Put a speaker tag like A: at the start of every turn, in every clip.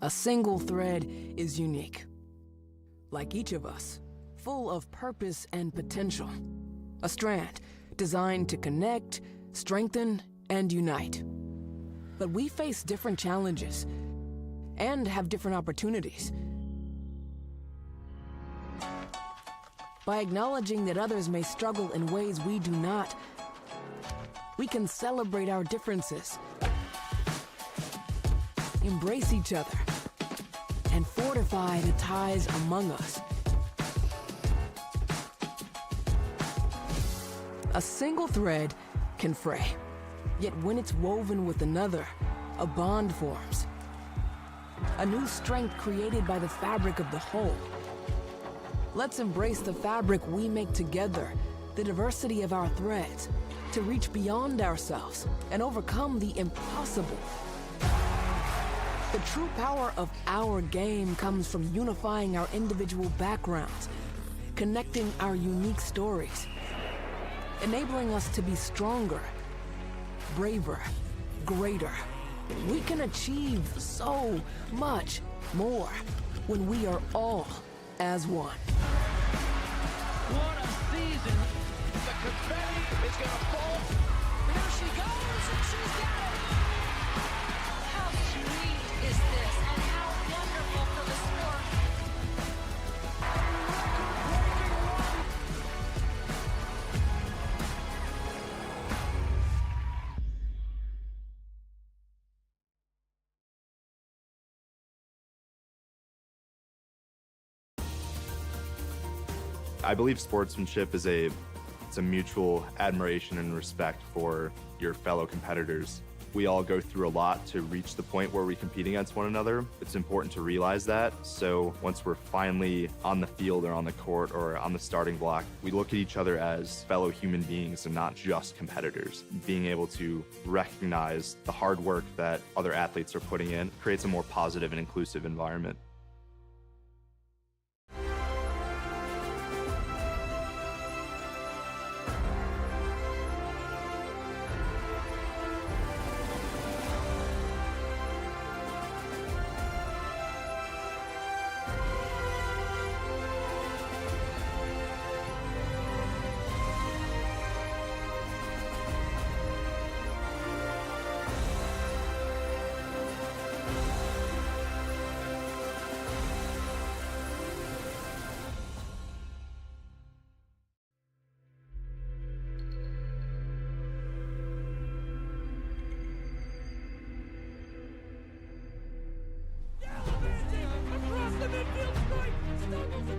A: A single thread is unique. Like each of us, full of purpose and potential. A strand designed to connect, strengthen, and unite. But we face different challenges and have different opportunities. By acknowledging that others may struggle in ways we do not, we can celebrate our differences, embrace each other, and fortify the ties among us. A single thread can fray, yet when it's woven with another, a bond forms. A new strength created by the fabric of the whole. Let's embrace the fabric we make together, the diversity of our threads, to reach beyond ourselves and overcome the impossible. The true power of our game comes from unifying our individual backgrounds, connecting our unique stories, enabling us to be stronger, braver, greater. We can achieve so much more when we are all as one.
B: What a season. The confetti is going to fall.
C: There she goes, and she's got it. How sweet is this, and how wonderful for the sport.
D: I believe sportsmanship is a mutual admiration and respect for your fellow competitors. We all go through a lot to reach the point where we compete against one another. It's important to realize that. So once we're finally on the field or on the court or on the starting block, we look at each other as fellow human beings and not just competitors. Being able to recognize the hard work that other athletes are putting in creates a more positive and inclusive environment.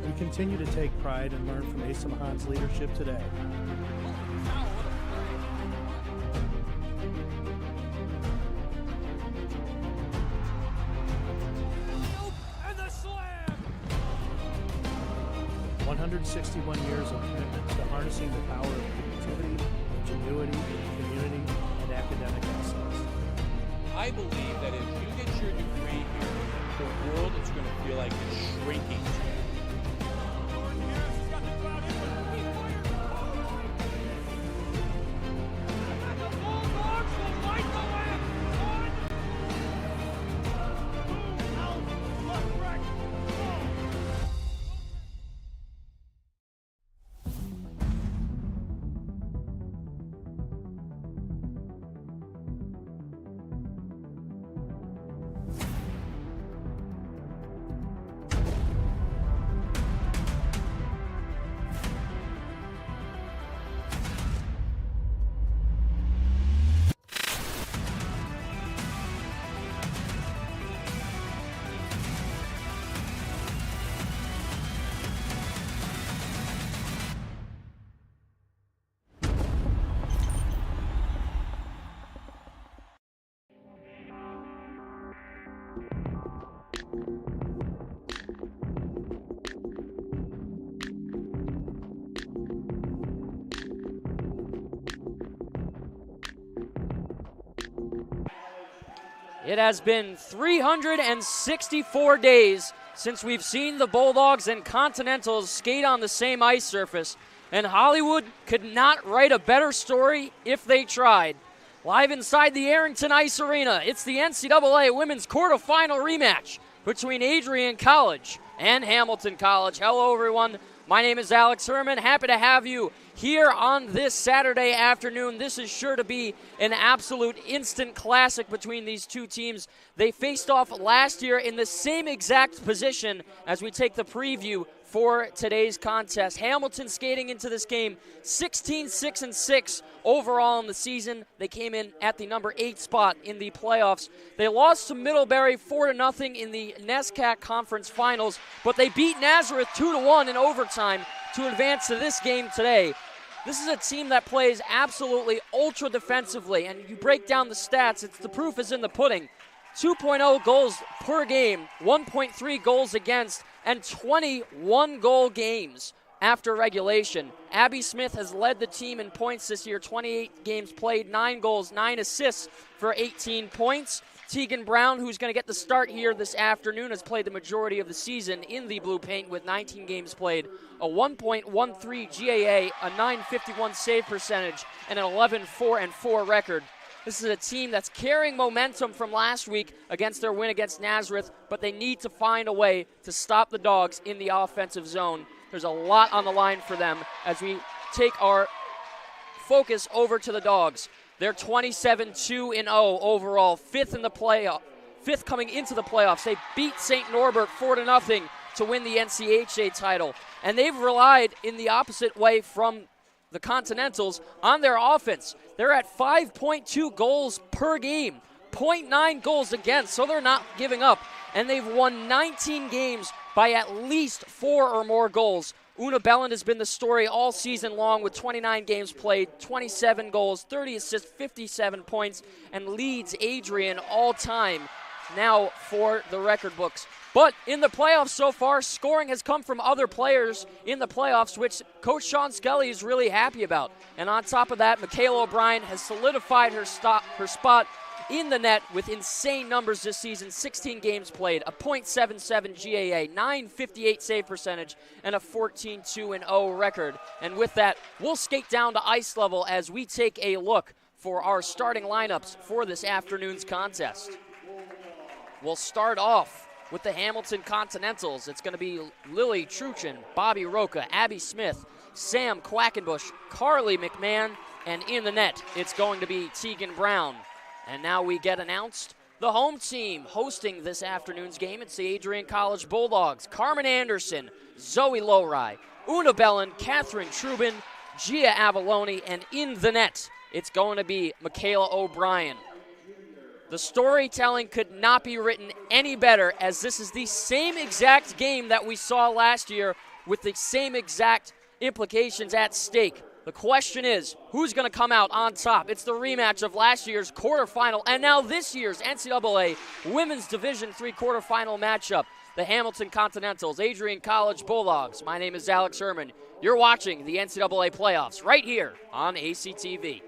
E: We continue to take pride and learn from Asa Mahan's leadership today.
B: And the slam!
E: 161 years of commitment to harnessing the power of creativity, ingenuity, community, and academic excellence.
F: I believe that if you get your degree here, the world is going to feel like it's shrinking to you.
B: The Bulldogs will light the lamp on. Boom, out, left, right,
G: It has been 364 days since we've seen the Bulldogs and Continentals skate on the same ice surface, and Hollywood could not write a better story if they tried. Live inside the Arrington Ice Arena, it's the NCAA Women's Quarterfinal rematch between Adrian College and Hamilton College. Hello, everyone. My name is Alex Herman. Happy to have you here on this Saturday afternoon. This is sure to be an absolute instant classic between these two teams. They faced off last year in the same exact position as we take the preview for today's contest. Hamilton skating into this game 16-6-6 overall in the season. They came in at the number 8 spot in the playoffs. They lost to Middlebury 4-0 in the NESCAC Conference Finals, but they beat Nazareth 2-1 in overtime to advance to this game today. This is a team that plays absolutely ultra defensively, and you break down the stats, the proof is in the pudding. 2.0 goals per game, 1.3 goals against, and 21 goal games after regulation. Abby Smith has led the team in points this year, 28 games played, 9 goals, 9 assists for 18 points. Tegan Brown, who's going to get the start here this afternoon, has played the majority of the season in the blue paint with 19 games played, a 1.13 GAA, a 951 save percentage, and an 11-4-4 record. This is a team that's carrying momentum from last week against their win against Nazareth, but they need to find a way to stop the Dogs in the offensive zone. There's a lot on the line for them as we take our focus over to the Dogs. They're 27-2-0 overall, fifth coming into the playoffs. They beat St. Norbert 4-0 to win the NCAA title, and they've relied in the opposite way from the Continentals on their offense. They're at 5.2 goals per game, 0.9 goals against, so they're not giving up. And they've won 19 games by at least 4 or more goals. Una Belland has been the story all season long with 29 games played, 27 goals, 30 assists, 57 points, and leads Adrian all time now for the record books. But in the playoffs so far, scoring has come from other players in the playoffs, which Coach Sean Skelly is really happy about. And on top of that, Michaela O'Brien has solidified her spot in the net with insane numbers this season. 16 games played, a .77 GAA, 958 save percentage, and a 14-2-0 record. And with that, we'll skate down to ice level as we take a look for our starting lineups for this afternoon's contest. We'll start off with the Hamilton Continentals. It's going to be Lily Truchin, Bobby Roca, Abby Smith, Sam Quackenbush, Carly McMahon, and in the net, it's going to be Tegan Brown. And now we get announced the home team hosting this afternoon's game. It's the Adrian College Bulldogs. Carmen Anderson, Zoe Lowry, Una Belland, Catherine Trubin, Gia Avalone, and in the net, it's going to be Michaela O'Brien. The storytelling could not be written any better, as this is the same exact game that we saw last year with the same exact implications at stake. The question is, who's going to come out on top? It's the rematch of last year's quarterfinal and now this year's NCAA Women's Division III quarterfinal matchup. The Hamilton Continentals, Adrian College Bulldogs. My name is Alex Herman. You're watching the NCAA playoffs right here on ACTV.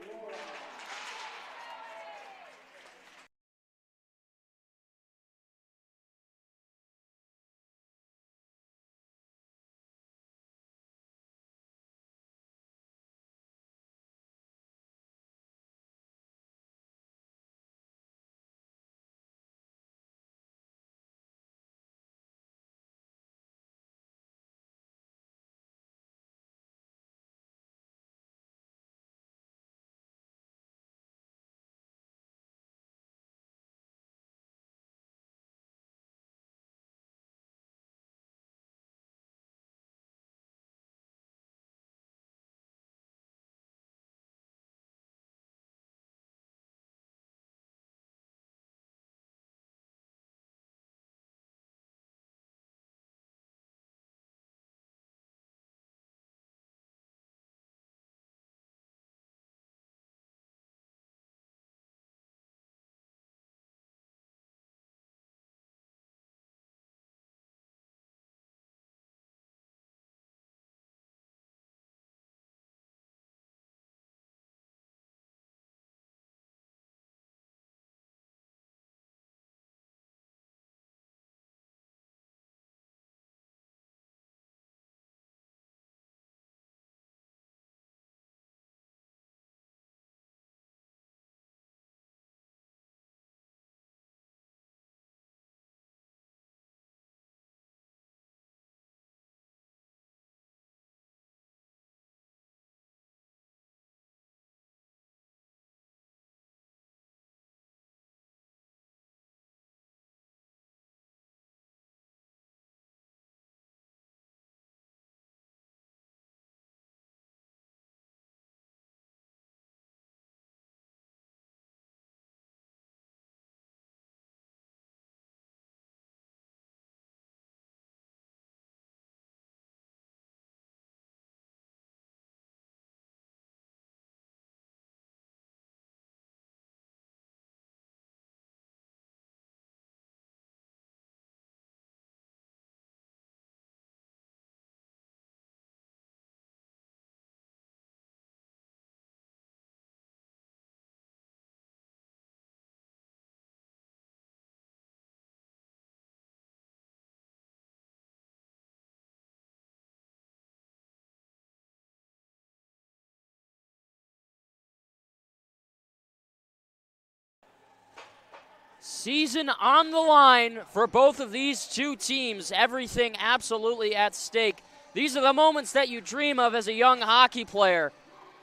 G: Season on the line for both of these two teams. Everything absolutely at stake. These are the moments that you dream of as a young hockey player.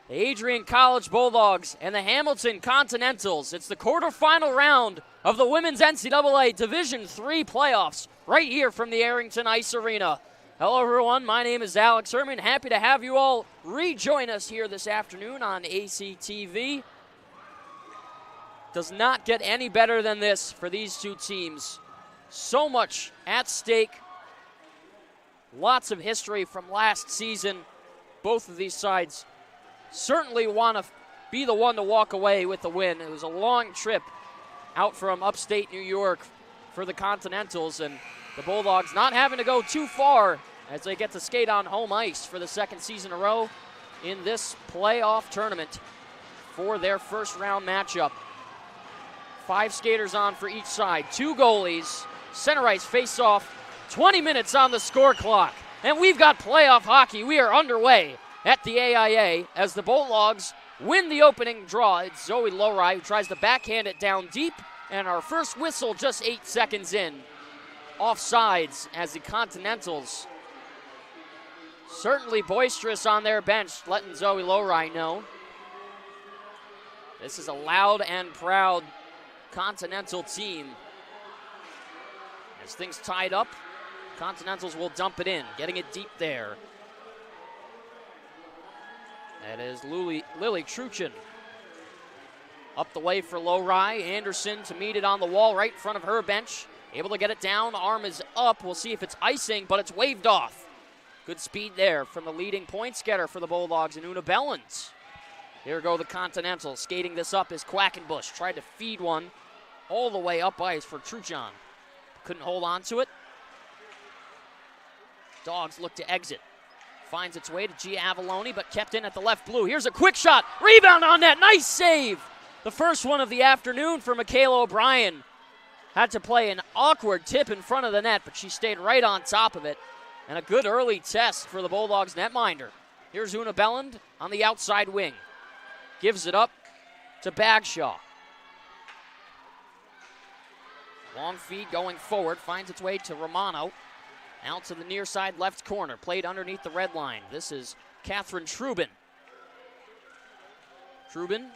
G: The Adrian College Bulldogs and the Hamilton Continentals. It's the quarterfinal round of the Women's NCAA Division III playoffs right here from the Arrington Ice Arena. Hello, everyone. My name is Alex Herman. Happy to have you all rejoin us here this afternoon on ACTV. Does not get any better than this for these two teams. So much at stake. Lots of history from last season. Both of these sides certainly want to be the one to walk away with the win. It was a long trip out from upstate New York for the Continentals, and the Bulldogs not having to go too far as they get to skate on home ice for the second season in a row in this playoff tournament for their first round matchup. 5 skaters on for each side, 2 goalies, center ice face off, 20 minutes on the score clock, and we've got playoff hockey. We are underway at the AIA as the Bulldogs win the opening draw. It's Zoe Lowry who tries to backhand it down deep, and our first whistle just 8 seconds in. Offsides as the Continentals certainly boisterous on their bench, letting Zoe Lowry know. This is a loud and proud Continental team. As things tied up, Continentals will dump it in, getting it deep there. That is Lily Truchin. Up the way for Lowry. Anderson to meet it on the wall right in front of her bench. Able to get it down. Arm is up. We'll see if it's icing, but it's waved off. Good speed there from the leading points getter for the Bulldogs, and Una Bellens. Here go the Continentals. Skating this up is Quackenbush. Tried to feed one all the way up ice for Truchin. Couldn't hold on to it. Dogs look to exit. Finds its way to Gia Avalone, but kept in at the left blue. Here's a quick shot. Rebound on net. Nice save. The first one of the afternoon for Michaela O'Brien. Had to play an awkward tip in front of the net, but she stayed right on top of it. And a good early test for the Bulldogs netminder. Here's Una Belland on the outside wing. Gives it up to Bagshaw. Long feed going forward. Finds its way to Romano. Out to the near side left corner. Played underneath the red line. This is Catherine Trubin. Trubin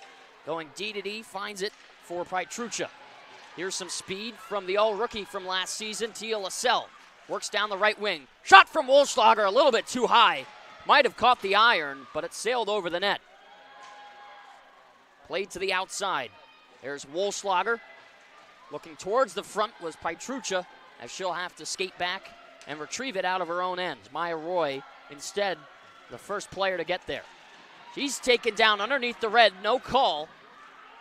G: going D to D. Finds it for Pietrucha. Here's some speed from the all-rookie from last season, Tia Lascelles. Works down the right wing. Shot from Wolfschlager, a little bit too high. Might have caught the iron, but it sailed over the net. Played to the outside. There's Wolfschlager. Looking towards the front was Pietrucha, as she'll have to skate back and retrieve it out of her own end. Maya Roy, instead, the first player to get there. She's taken down underneath the red, no call.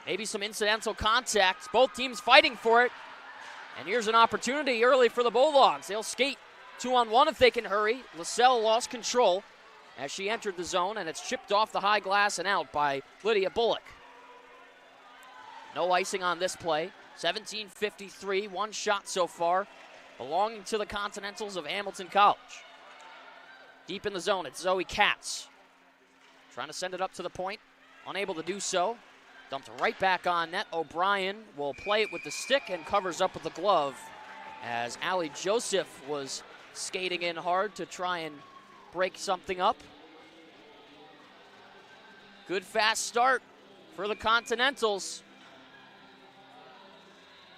G: Maybe some incidental contact. Both teams fighting for it. And here's an opportunity early for the Bulldogs. They'll skate 2-on-1 if they can hurry. Lascelles lost control as she entered the zone, and it's chipped off the high glass and out by Lydia Bullock. No icing on this play. 17:53, 1 shot so far, belonging to the Continentals of Hamilton College. Deep in the zone, it's Zoe Katz. Trying to send it up to the point, unable to do so. Dumped right back on net. O'Brien will play it with the stick and covers up with the glove as Allie Joseph was skating in hard to try and break something up. Good fast start for the Continentals.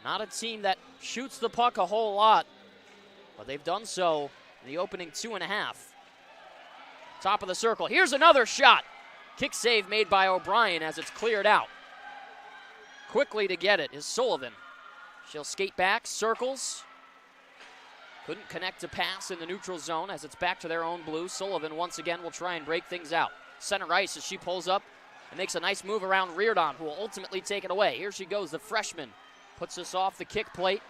G: Not a team that shoots the puck a whole lot, but they've done so in the opening 2.5. Top of the circle. Here's another shot. Kick save made by O'Brien as it's cleared out. Quickly to get it is Sullivan. She'll skate back, circles. Couldn't connect to pass in the neutral zone as it's back to their own blue. Sullivan once again will try and break things out. Center ice as she pulls up and makes a nice move around Reardon, who will ultimately take it away. Here she goes, the freshman. Puts this off the kick plate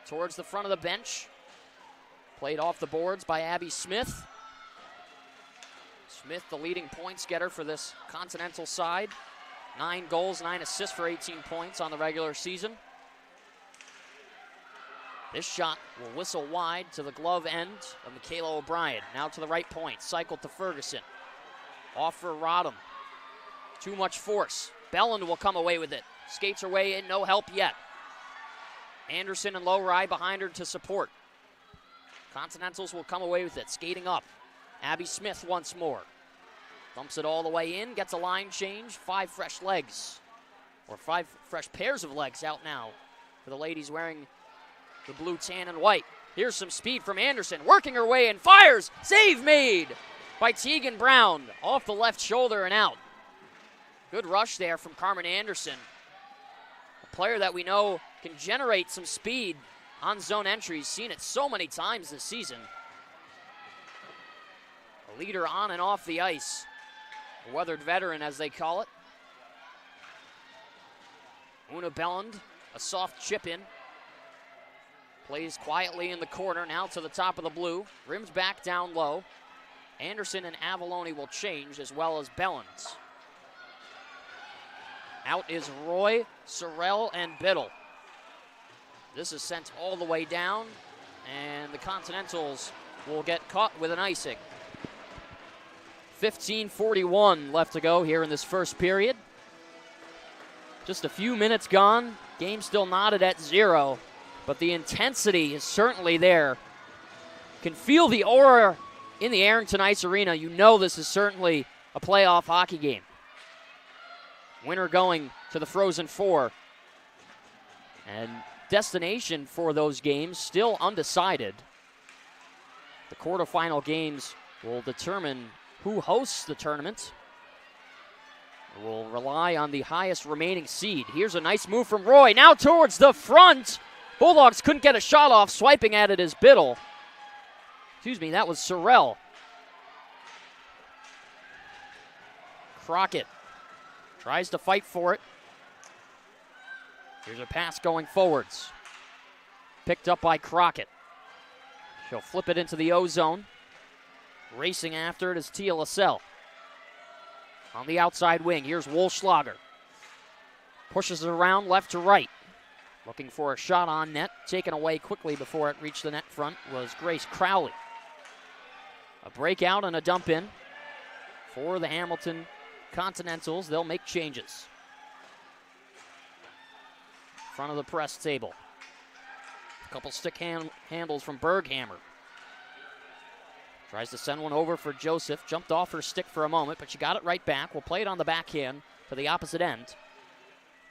G: towards the front of the bench. Played off the boards by Abby Smith. Smith, the leading points getter for this Continental side. 9 goals, 9 assists for 18 points on the regular season. This shot will whistle wide to the glove end of Michaela O'Brien. Now to the right point, cycled to Ferguson. Off for Rodham. Too much force. Belland will come away with it. Skates her way in, no help yet. Anderson and Lowry behind her to support. Continentals will come away with it, skating up. Abby Smith once more. Dumps it all the way in, gets a line change, 5 fresh legs. Or 5 fresh pairs of legs out now for the ladies wearing the blue, tan, and white. Here's some speed from Anderson, working her way in, fires! Save made by Tegan Brown, off the left shoulder and out. Good rush there from Carmen Anderson. A player that we know can generate some speed on zone entries, seen it so many times this season. A leader on and off the ice. A weathered veteran, as they call it. Una Belland, a soft chip in. Plays quietly in the corner, now to the top of the blue. Rims back down low. Anderson and Avalone will change, as well as Belland. Out is Roy, Sorrell, and Biddle. This is sent all the way down, and the Continentals will get caught with an icing. 15:41 left to go here in this first period. Just a few minutes gone. Game still knotted at 0, but the intensity is certainly there. Can feel the aura in the Arrington Ice Arena. You know this is certainly a playoff hockey game. Winner going to the Frozen Four. And destination for those games still undecided. The quarterfinal games will determine who hosts the tournament. It will rely on the highest remaining seed. Here's a nice move from Roy, now towards the front. Bulldogs couldn't get a shot off, swiping at it is Biddle. Excuse me, that was Sorrell. Crockett tries to fight for it. Here's a pass going forwards. Picked up by Crockett. She'll flip it into the O-zone. Racing after it is Tia Lascelles. On the outside wing, here's Wolschlager. Pushes it around left to right. Looking for a shot on net. Taken away quickly before it reached the net front was Grace Crowley. A breakout and a dump in for the Hamilton Continentals. They'll make changes. Front of the press table. A couple stick handles from Berghammer. Tries to send one over for Joseph. Jumped off her stick for a moment, but she got it right back. We'll play it on the backhand to the opposite end.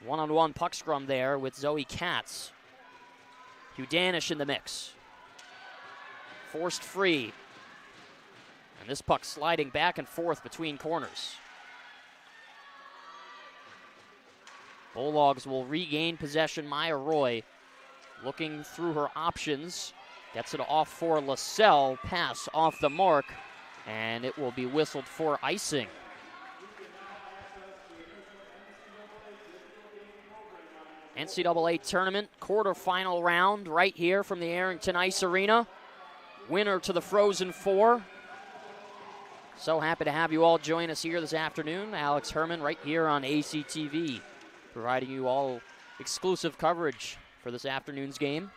G: One-on-one puck scrum there with Zoe Katz. Hugh Danish in the mix. Forced free. And this puck sliding back and forth between corners. Bulldogs will regain possession. Maya Roy looking through her options. Gets it off for Lascelles. Pass off the mark. And it will be whistled for icing. NCAA tournament quarterfinal round right here from the Arrington Ice Arena. Winner to the Frozen Four. So happy to have you all join us here this afternoon. Alex Herman right here on ACTV, providing you all exclusive coverage for this afternoon's game.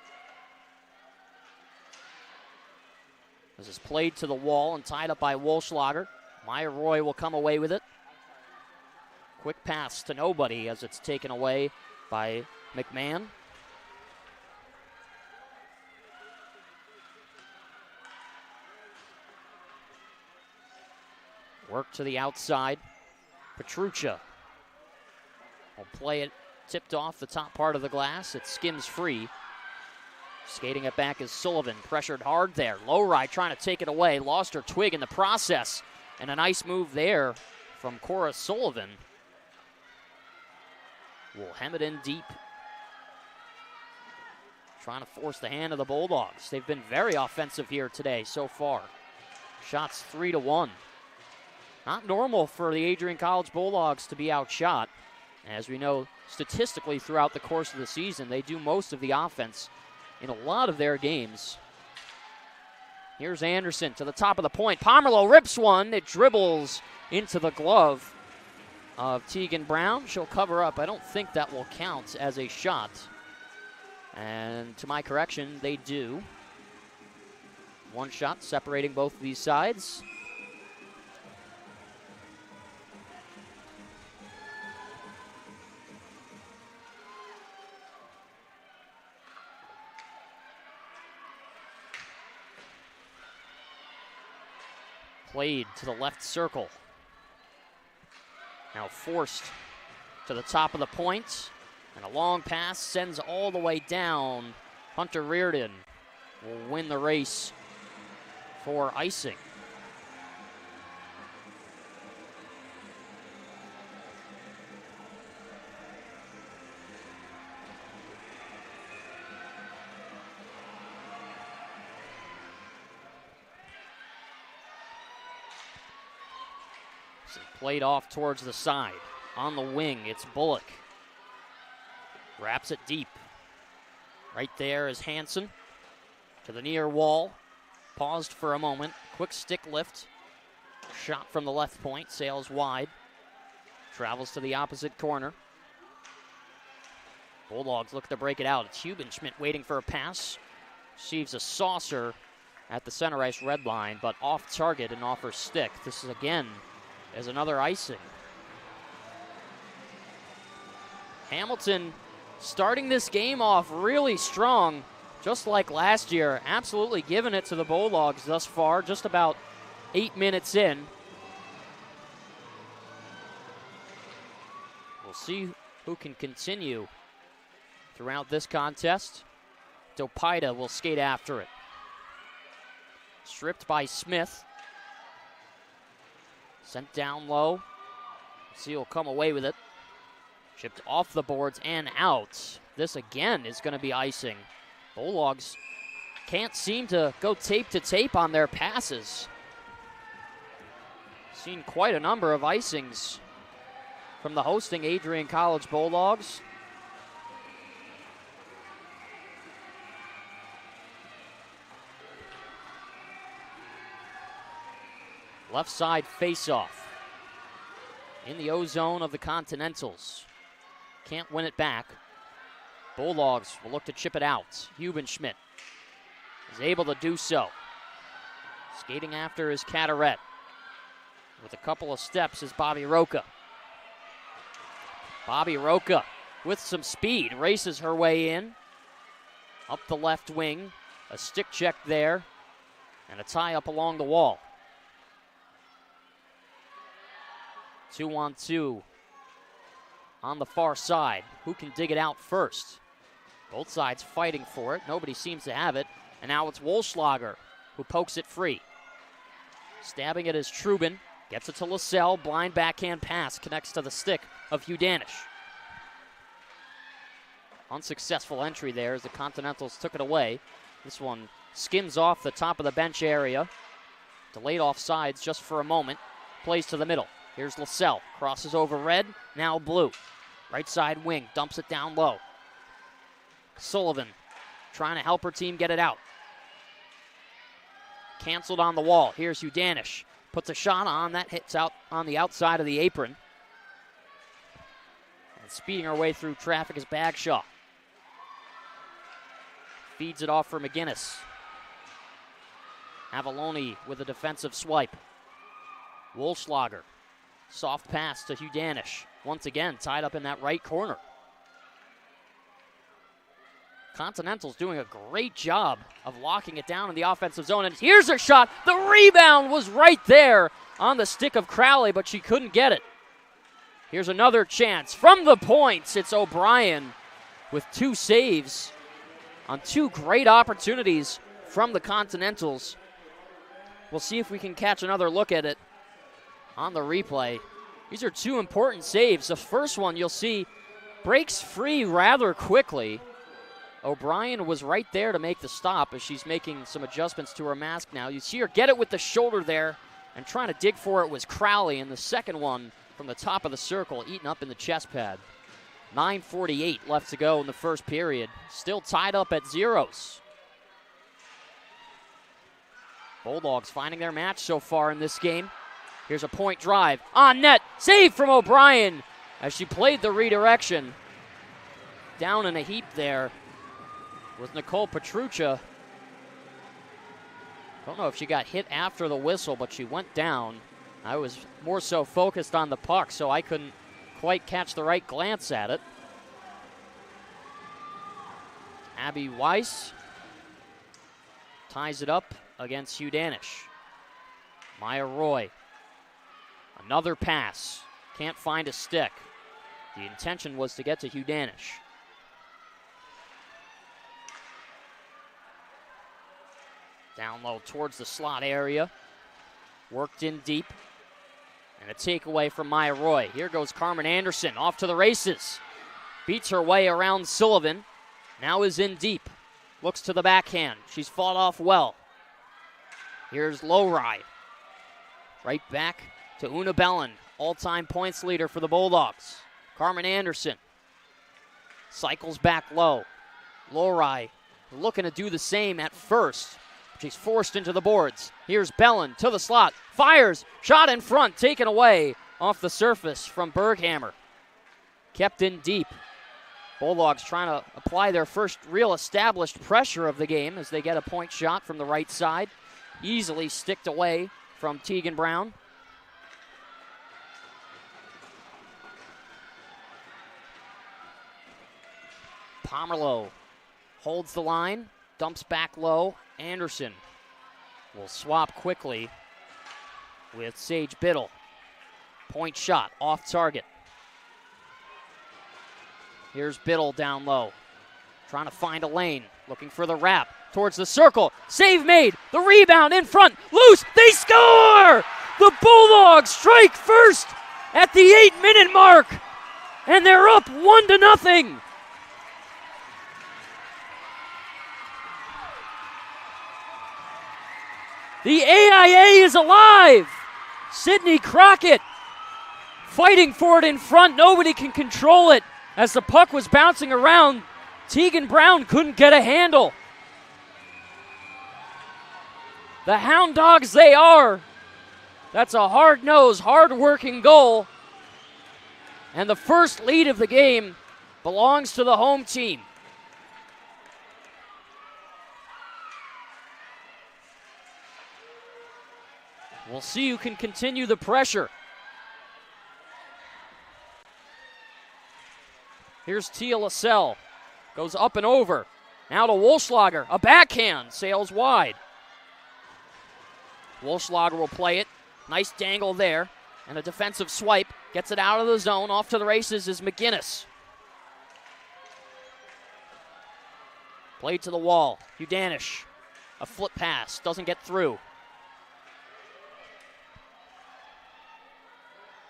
G: This is played to the wall and tied up by Wolschlager. Maya Roy will come away with it. Quick pass to nobody as it's taken away by McMahon. Work to the outside. Petruccia will play it tipped off the top part of the glass. It skims free. Skating it back is Sullivan. Pressured hard there. Lowry trying to take it away. Lost her twig in the process. And a nice move there from Cora Sullivan. Will hem it in deep. Trying to force the hand of the Bulldogs. They've been very offensive here today so far. Shots 3-1. Not normal for the Adrian College Bulldogs to be outshot. As we know, statistically throughout the course of the season, they do most of the offense in a lot of their games. Here's Anderson to the top of the point. Pomerleau rips one. It dribbles into the glove of Tegan Brown. She'll cover up. I don't think that will count as a shot. And to my correction, they do. One shot separating both of these sides. Played to the left circle. Now forced to the top of the point. And a long pass sends all the way down. Hunter Reardon will win the race for icing. So played off towards the side. On the wing, it's Bullock. Wraps it deep. Right there is Hansen to the near wall. Paused for a moment. Quick stick lift. Shot from the left point. Sails wide. Travels to the opposite corner. Bulldogs look to break it out. It's Hubenschmidt waiting for a pass. Receives a saucer at the center ice red line, but off target and off her stick. This is again is another icing. Hamilton starting this game off really strong, just like last year. Absolutely giving it to the Bulldogs thus far, just about 8 minutes in. We'll see who can continue throughout this contest. Dopida will skate after it. Stripped by Smith. Sent down low. See who'll come away with it. Chipped off the boards and out. This again is going to be icing. Bulldogs can't seem to go tape to tape on their passes. Seen quite a number of icings from the hosting Adrian College Bulldogs. Left side face-off. In the O-zone of the Continentals. Can't win it back. Bulldogs will look to chip it out. Hubenschmidt is able to do so. Skating after is Cataret. With a couple of steps is Bobby Roca. Bobby Roca with some speed races her way in. Up the left wing. A stick check there. And a tie up along the wall. 2-on-2 on the far side. Who can dig it out first? Both sides fighting for it. Nobody seems to have it. And now it's Wolschlager who pokes it free. Stabbing it is Trubin. Gets it to Lascelles. Blind backhand pass connects to the stick of Hugh Danish. Unsuccessful entry there as the Continentals took it away. This one skims off the top of the bench area. Delayed off sides just for a moment. Plays to the middle. Here's Lascelles. Crosses over red. Now blue. Right side wing. Dumps it down low. Sullivan trying to help her team get it out. Canceled on the wall. Here's Hugh Danish. Puts a shot on. That hits out on the outside of the apron. And speeding her way through traffic is Bagshaw. Feeds it off for McGinnis. Avalone with a defensive swipe. Wolschlager. Soft pass to Hugh Danish. Once again, tied up in that right corner. Continental's doing a great job of locking it down in the offensive zone. And here's her shot. The rebound was right there on the stick of Crowley, but she couldn't get it. Here's another chance. From the points, it's O'Brien with 2 saves on 2 great opportunities from the Continentals. We'll see if we can catch another look at it on the replay. These are 2 important saves. The first one you'll see breaks free rather quickly. O'Brien was right there to make the stop as she's making some adjustments to her mask now. You see her get it with the shoulder there and trying to dig for it was Crowley, and the second one from the top of the circle eaten up in the chest pad. 9:48 left to go in the first period. Still tied up at zeros. Bulldogs finding their match so far in this game. Here's a point drive. On net. Save from O'Brien as she played the redirection. Down in a heap there with Nicole Petruccia. Don't know if she got hit after the whistle, but she went down. I was more so focused on the puck, so I couldn't quite catch the right glance at it. Abby Weiss ties it up against Hugh Danish. Maya Roy. Another pass. Can't find a stick. The intention was to get to Hugh Danish. Down low towards the slot area. Worked in deep. And a takeaway from Maya Roy. Here goes Carmen Anderson off to the races. Beats her way around Sullivan. Now is in deep. Looks to the backhand. She's fought off well. Here's Lowry. Right back to Una Belland, all-time points leader for the Bulldogs. Carmen Anderson cycles back low. Lowry looking to do the same at first. She's forced into the boards. Here's Belland to the slot. Fires. Shot in front. Taken away off the surface from Berghammer. Kept in deep. Bulldogs trying to apply their first real established pressure of the game as they get a point shot from the right side. Easily sticked away from Tegan Brown. Pomerleau holds the line, dumps back low. Anderson will swap quickly with Sage Biddle. Point shot off target. Here's Biddle down low, trying to find a lane, looking for the wrap towards the circle. Save made, the rebound in front, loose, they score! The Bulldogs strike first at the 8-minute mark, and they're up 1-0. The AIA is alive. Sidney Crockett fighting for it in front. Nobody can control it. As the puck was bouncing around, Tegan Brown couldn't get a handle. The Hound Dogs they are. That's a hard-nosed, hard-working goal. And the first lead of the game belongs to the home team. We'll see who can continue the pressure. Here's Tia Lascelles. Goes up and over. Now to Wolfschlager. A backhand. Sails wide. Wolfschlager will play it. Nice dangle there. And a defensive swipe. Gets it out of the zone. Off to the races is McGinnis. Played to the wall. Udanish. A flip pass. Doesn't get through.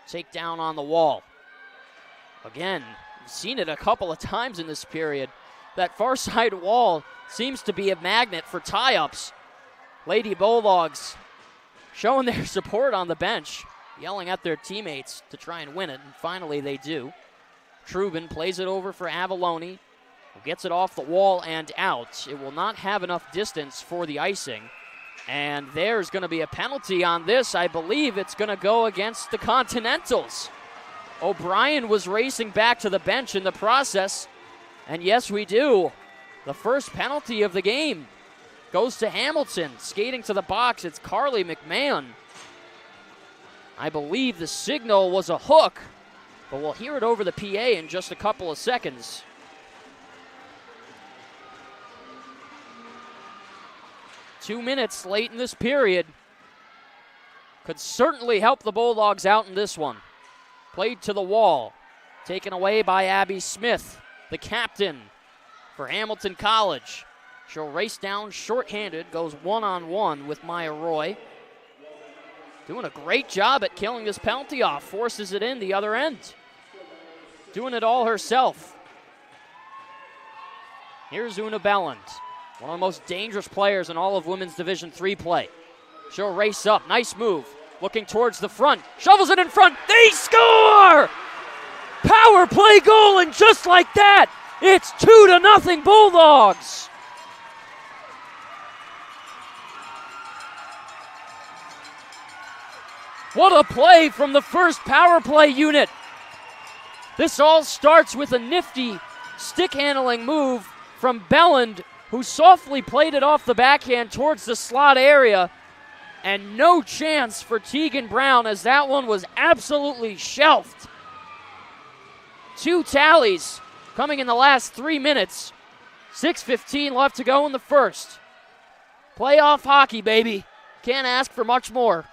G: Takedown on the wall. Again, we've seen it a couple of times in this period. That far side wall seems to be a magnet for tie-ups. Lady Bulldogs showing their support on the bench, yelling at their teammates to try and win it, and finally they do. Trubin plays it over for Avalone, who gets it off the wall and out. It will not have enough distance for the icing. And there's going to be a penalty on this. I believe it's going to go against the Continentals. O'Brien was racing back to the bench in the process. And yes, we do. The first penalty of the game goes to Hamilton. Skating to the box, it's Carly McMahon. I believe the signal was a hook, but we'll hear it over the PA in just a couple of seconds. Two minutes late in this period. Could certainly help the Bulldogs out in this one. Played to the wall. Taken away by Abby Smith, the captain for Hamilton College. She'll race down shorthanded, goes one-on-one with Maya Roy. Doing a great job at killing this penalty off. Forces it in the other end. Doing it all herself. Here's Una Belland. One of the most dangerous players in all of women's Division III play. She'll race up. Nice move. Looking towards the front. Shovels it in front. They score! Power play goal, and just like that, it's 2-0 Bulldogs. What a play from the first power play unit. This all starts with a nifty stick handling move from Belland, who softly played it off the backhand towards the slot area. And no chance for Tegan Brown, as that one was absolutely shelved. 2 tallies coming in the last 3 minutes. 6:15 left to go in the first. Playoff hockey, baby. Can't ask for much more.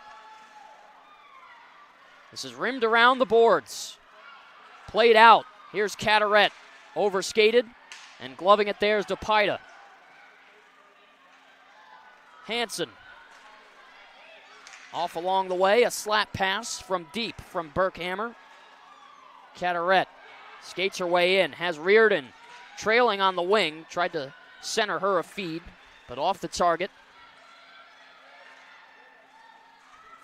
G: This is rimmed around the boards. Played out. Here's Carteret. Overskated. And gloving it there is DePaita. Hansen. Off along the way. A slap pass from deep from Berkhammer. Carteret skates her way in. Has Reardon trailing on the wing. Tried to center her a feed, but off the target.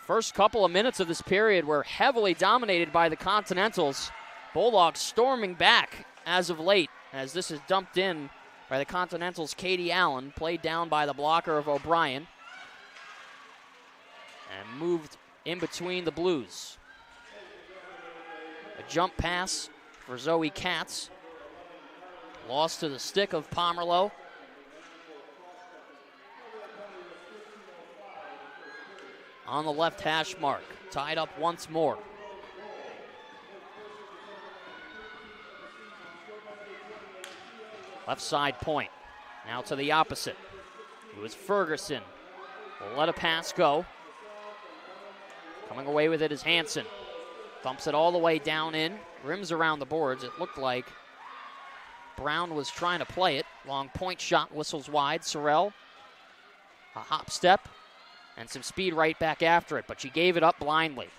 G: First couple of minutes of this period were heavily dominated by the Continentals. Bulldogs storming back as of late, as this is dumped in by the Continentals' Katie Allen, played down by the blocker of O'Brien, and moved in between the Blues. A jump pass for Zoe Katz. Lost to the stick of Pomerleau. On the left hash mark, tied up once more. Left side point. Now to the opposite. It was Ferguson. Will let a pass go. Coming away with it is Hansen. Thumps it all the way down in. Rims around the boards. It looked like Brown was trying to play it. Long point shot, whistles wide. Sorrell, a hop step, and some speed right back after it, but she gave it up blindly.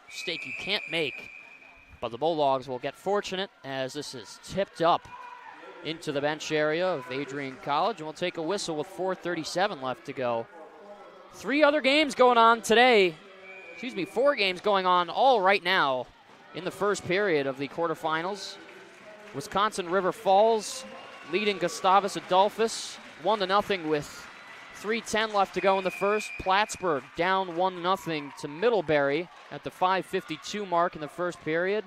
G: Mistake you can't make, but the Bulldogs will get fortunate as this is tipped up into the bench area of Adrian College, and we'll take a whistle with 4:37 left to go. 3 other games going on today. 4 games going on all right now in the first period of the quarterfinals. Wisconsin River Falls leading Gustavus Adolphus 1-0 with 3:10 left to go in the first. Plattsburgh down 1-0 to Middlebury at the 5:52 mark in the first period.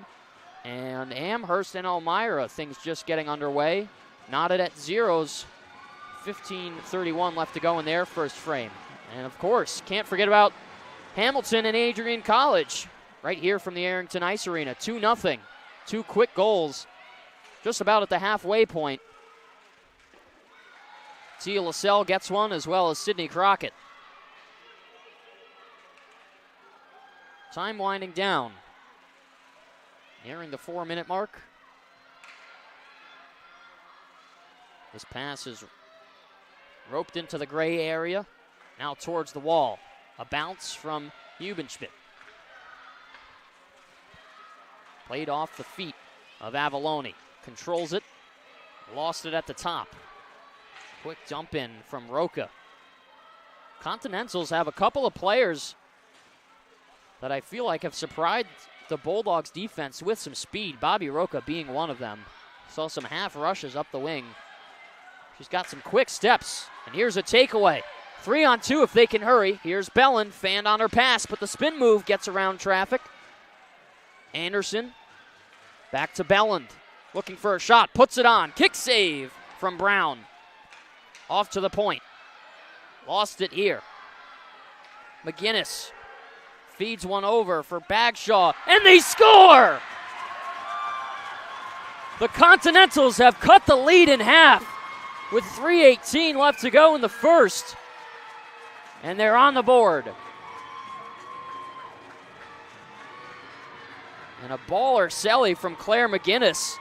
G: And Amherst and Elmira, things just getting underway. Knotted at zeros. 15:31 left to go in their first frame. And of course, can't forget about Hamilton and Adrian College right here from the Arrington Ice Arena. 2-0. 2 quick goals just about at the halfway point. Tia LaSalle gets one, as well as Sidney Crockett. Time winding down. Nearing the 4-minute mark. This pass is roped into the gray area. Now towards the wall. A bounce from Hubenschmidt. Played off the feet of Avalone. Controls it. Lost it at the top. Quick dump in from Roca. Continentals have a couple of players that I feel like have surprised the Bulldogs defense with some speed. Bobby Roca being one of them. Saw some half rushes up the wing. She's got some quick steps. And here's a takeaway. 3-on-2 if they can hurry. Here's Bellin, fanned on her pass, but the spin move gets around traffic. Anderson back to Belland. Looking for a shot, puts it on. Kick save from Brown. Off to the point. Lost it here. McGinnis feeds one over for Bagshaw, and they score! The Continentals have cut the lead in half with 3:18 left to go in the first. And they're on the board. And a baller celly from Claire McGinnis,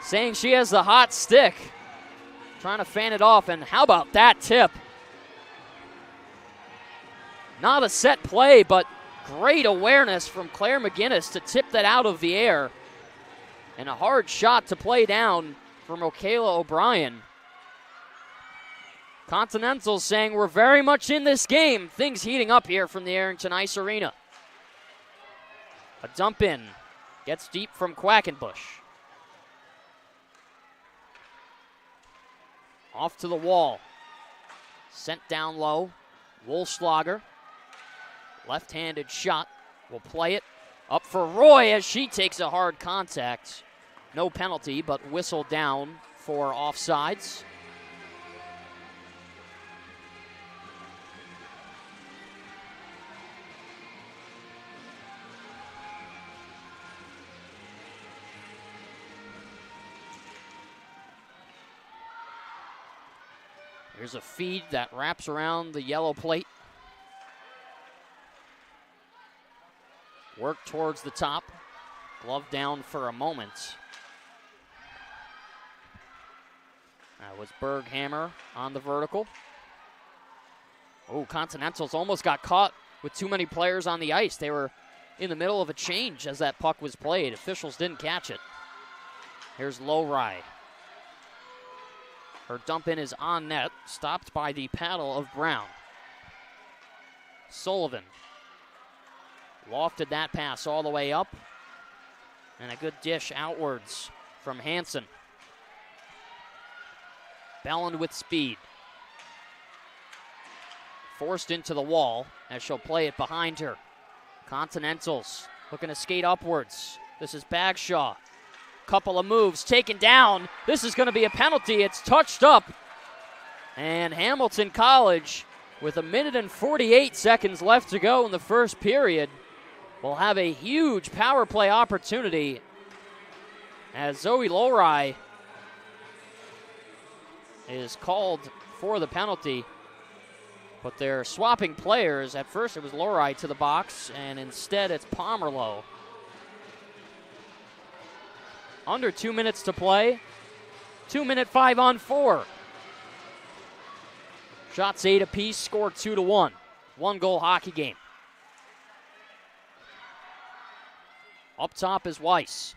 G: saying she has the hot stick. Trying to fan it off, and how about that tip? Not a set play, but great awareness from Claire McGinnis to tip that out of the air. And a hard shot to play down from Michaela O'Brien. Continentals saying we're very much in this game. Things heating up here from the Arrington Ice Arena. A dump in. Gets deep from Quackenbush. Off to the wall. Sent down low. Wohlschlager. Left-handed shot. Will play it. Up for Roy as she takes a hard contact. No penalty, but whistle down for offsides. Here's a feed that wraps around the yellow plate. Work towards the top. Glove down for a moment. That was Berghammer on the vertical. Oh, Continentals almost got caught with too many players on the ice. They were in the middle of a change as that puck was played. Officials didn't catch it. Here's Lowry. Her dump in is on net, stopped by the paddle of Brown. Sullivan lofted that pass all the way up. And a good dish outwards from Hansen. Belland with speed. Forced into the wall as she'll play it behind her. Continentals looking to skate upwards. This is Bagshaw. Couple of moves taken down. This is going to be a penalty. It's touched up. And Hamilton College, with 1:48 left to go in the first period, will have a huge power play opportunity as Zoe Lowry is called for the penalty. But they're swapping players. At first it was Lowry to the box, and instead it's Pomerleau. Under 2 minutes to play. 2-minute 5-on-4. Shots 8 apiece, score 2-1. 1-goal hockey game. Up top is Weiss.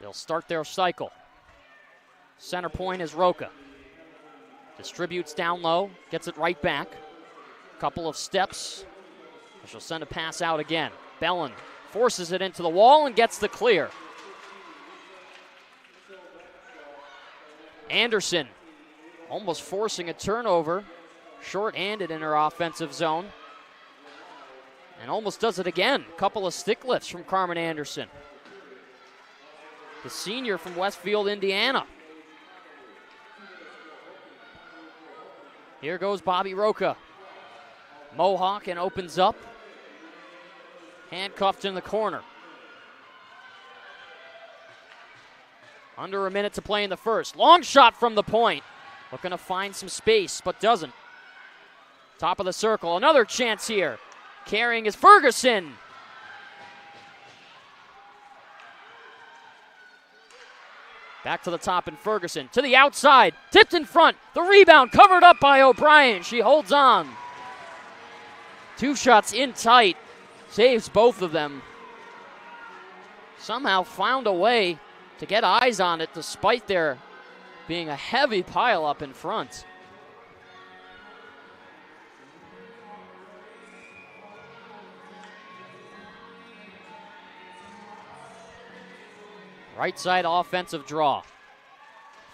G: They'll start their cycle. Center point is Roca. Distributes down low, gets it right back. Couple of steps. She'll send a pass out again. Belland forces it into the wall and gets the clear. Anderson almost forcing a turnover. Short-handed in her offensive zone. And almost does it again. Couple of stick lifts from Carmen Anderson. The senior from Westfield, Indiana. Here goes Bobby Roca. Mohawk and opens up. Handcuffed in the corner. Under a minute to play in the first. Long shot from the point. Looking to find some space, but doesn't. Top of the circle. Another chance here. Carrying is Ferguson. Back to the top and Ferguson. To the outside. Tipped in front. The rebound covered up by O'Brien. She holds on. 2 shots in tight. Saves both of them. Somehow found a way to get eyes on it despite there being a heavy pile up in front. Right side offensive draw.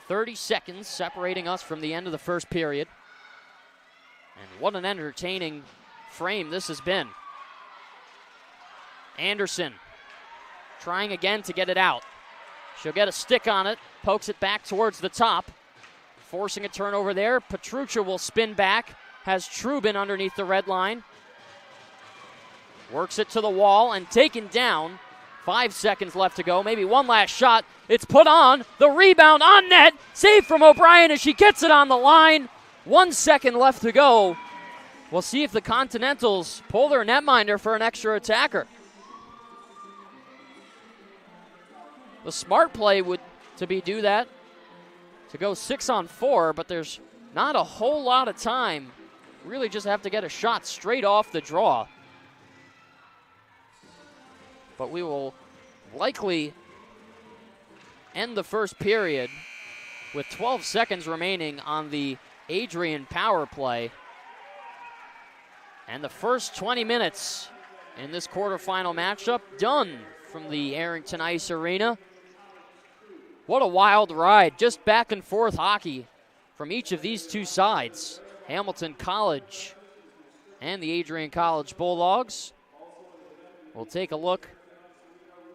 G: 30 seconds separating us from the end of the first period. And what an entertaining frame this has been. Anderson trying again to get it out. She'll get a stick on it, pokes it back towards the top. Forcing a turnover there. Petruccia will spin back. Has Trubin underneath the red line. Works it to the wall and taken down. 5 seconds left to go. Maybe one last shot. It's put on. The rebound on net. Save from O'Brien as she gets it on the line. 1 second left to go. We'll see if the Continentals pull their netminder for an extra attacker. The smart play would do that. To go 6-on-4, but there's not a whole lot of time. Really just have to get a shot straight off the draw. But we will likely end the first period with 12 seconds remaining on the Adrian power play. And the first 20 minutes in this quarterfinal matchup done from the Arrington Ice Arena. What a wild ride. Just back and forth hockey from each of these two sides. Hamilton College and the Adrian College Bulldogs. We'll take a look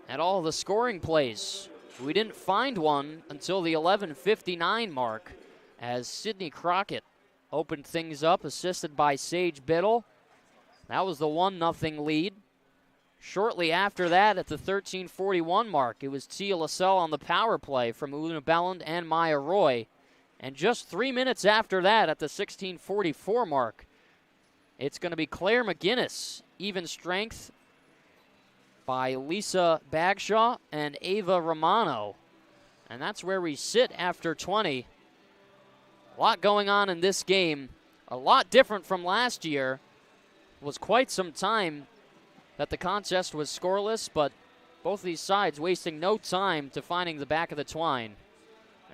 G: at all the scoring plays. We didn't find one until the 11:59 mark as Sidney Crockett opened things up, assisted by Sage Biddle. That was the 1-0 lead. Shortly after that, at the 13:41 mark, it was Tia Lascelles on the power play from Una Belland and Maya Roy. And just 3 minutes after that, at the 16:44 mark, it's going to be Claire McGinnis, even strength, by Lisa Bagshaw and Ava Romano. And that's where we sit after 20. A lot going on in this game. A lot different from last year. It was quite some time that the contest was scoreless, but both these sides wasting no time to finding the back of the twine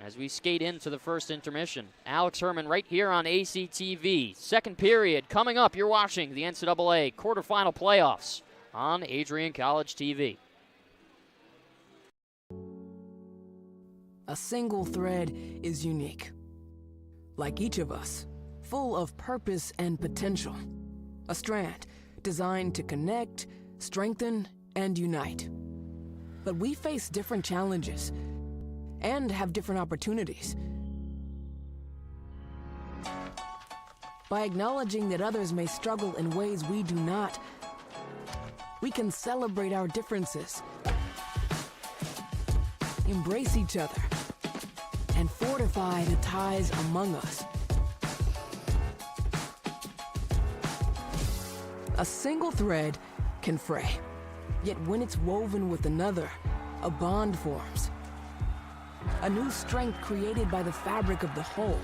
G: as we skate into the first intermission. Alex Herman right here on ACTV. Second period coming up. You're watching the NCAA quarterfinal playoffs on Adrian College TV.
A: A single thread is unique. Like each of us, full of purpose and potential. A strand designed to connect, strengthen, and unite. But we face different challenges and have different opportunities. By acknowledging that others may struggle in ways we do not, we can celebrate our differences, embrace each other, and fortify the ties among us. A single thread can fray, yet when it's woven with another, a bond forms. A new strength created by the fabric of the whole.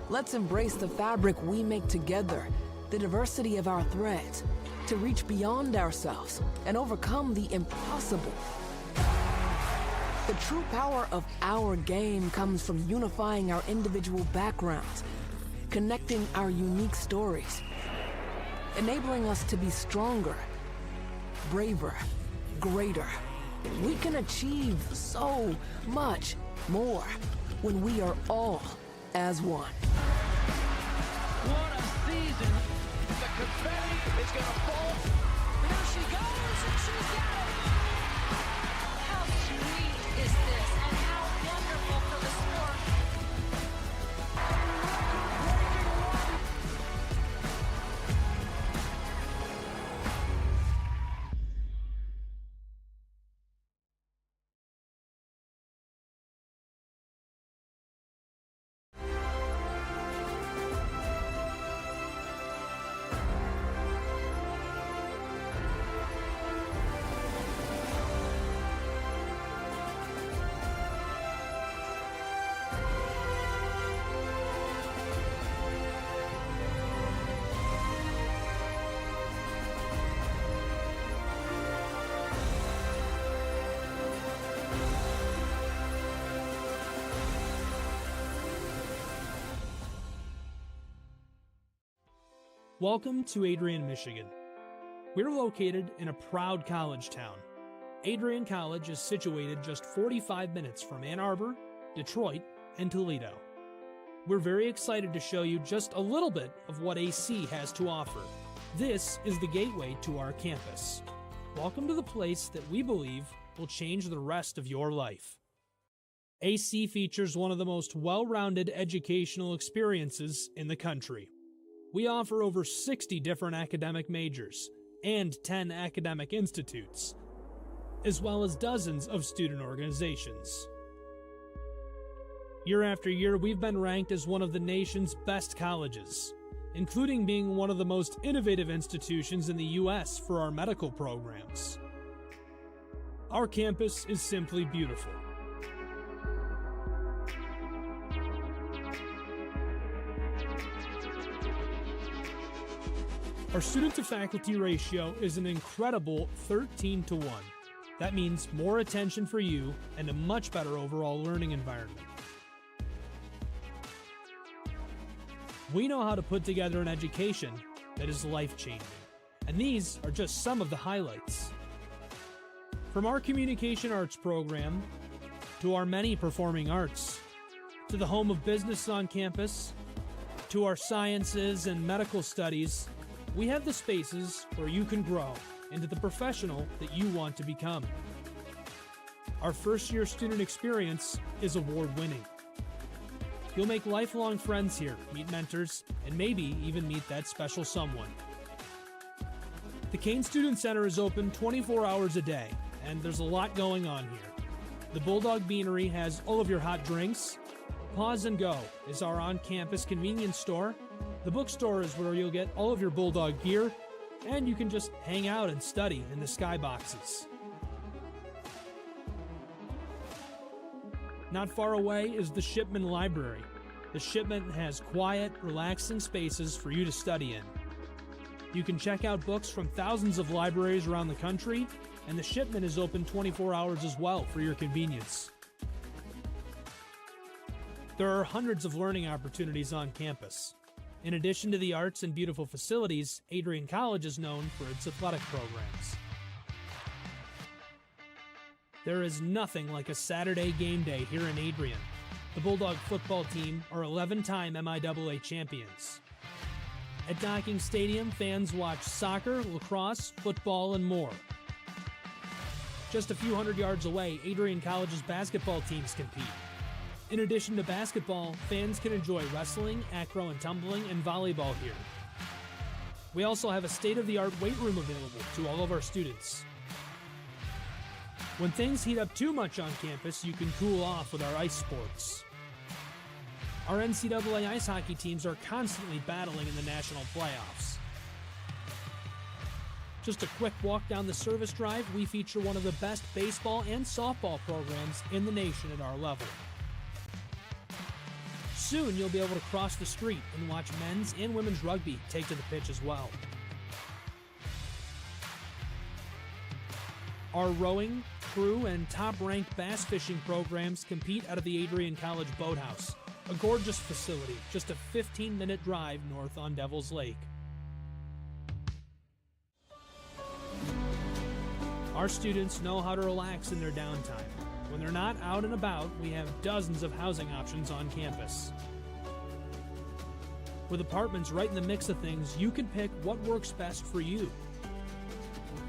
A: Let's embrace the fabric we make together, the diversity of our threads, to reach beyond ourselves and overcome the impossible. The true power of our game comes from unifying our individual backgrounds, connecting our unique stories, enabling us to be stronger, braver, greater. We can achieve so much more when we are all as one.
B: What a season. The confetti is going to fall.
C: There she goes, and she's got it. How sweet is this, and how wonderful for the sport.
H: Welcome to Adrian, Michigan. We're located in a proud college town. Adrian College is situated just 45 minutes from Ann Arbor, Detroit, and Toledo. We're very excited to show you just a little bit of what AC has to offer. This is the gateway to our campus. Welcome to the place that we believe will change the rest of your life. AC features one of the most well-rounded educational experiences in the country. We offer over 60 different academic majors and 10 academic institutes, as well as dozens of student organizations. Year after year, we've been ranked as one of the nation's best colleges, including being one of the most innovative institutions in the U.S. for our medical programs. Our campus is simply beautiful. Our student-to-faculty ratio is an incredible 13-to-1. That means more attention for you and a much better overall learning environment. We know how to put together an education that is life-changing, and these are just some of the highlights. From our communication arts program, to our many performing arts, to the home of business on campus, to our sciences and medical studies, we have the spaces where you can grow into the professional that you want to become. Our first-year student experience is award-winning. You'll make lifelong friends here, meet mentors, and maybe even meet that special someone. The Kane Student Center is open 24 hours a day, and there's a lot going on here. The Bulldog Beanery has all of your hot drinks. Pause and Go is our on-campus convenience store. The bookstore is where you'll get all of your Bulldog gear, and you can just hang out and study in the skyboxes. Not far away is the Shipman Library. The Shipman has quiet, relaxing spaces for you to study in. You can check out books from thousands of libraries around the country, and the Shipman is open 24 hours as well for your convenience. There are hundreds of learning opportunities on campus. In addition to the arts and beautiful facilities, Adrian College is known for its athletic programs. There is nothing like a Saturday game day here in Adrian. The Bulldog football team are 11-time MIAA champions. At Docking Stadium, fans watch soccer, lacrosse, football, and more. Just a few hundred yards away, Adrian College's basketball teams compete. In addition to basketball, fans can enjoy wrestling, acro and tumbling, and volleyball here. We also have a state-of-the-art weight room available to all of our students. When things heat up too much on campus, you can cool off with our ice sports. Our NCAA ice hockey teams are constantly battling in the national playoffs. Just a quick walk down the service drive, we feature one of the best baseball and softball programs in the nation at our level. Soon you'll be able to cross the street and watch men's and women's rugby take to the pitch as well. Our rowing, crew, and top-ranked bass fishing programs compete out of the Adrian College Boathouse, a gorgeous facility just a 15-minute drive north on Devil's Lake. Our students know how to relax in their downtime. When they're not out and about, we have dozens of housing options on campus. With apartments right in the mix of things, you can pick what works best for you.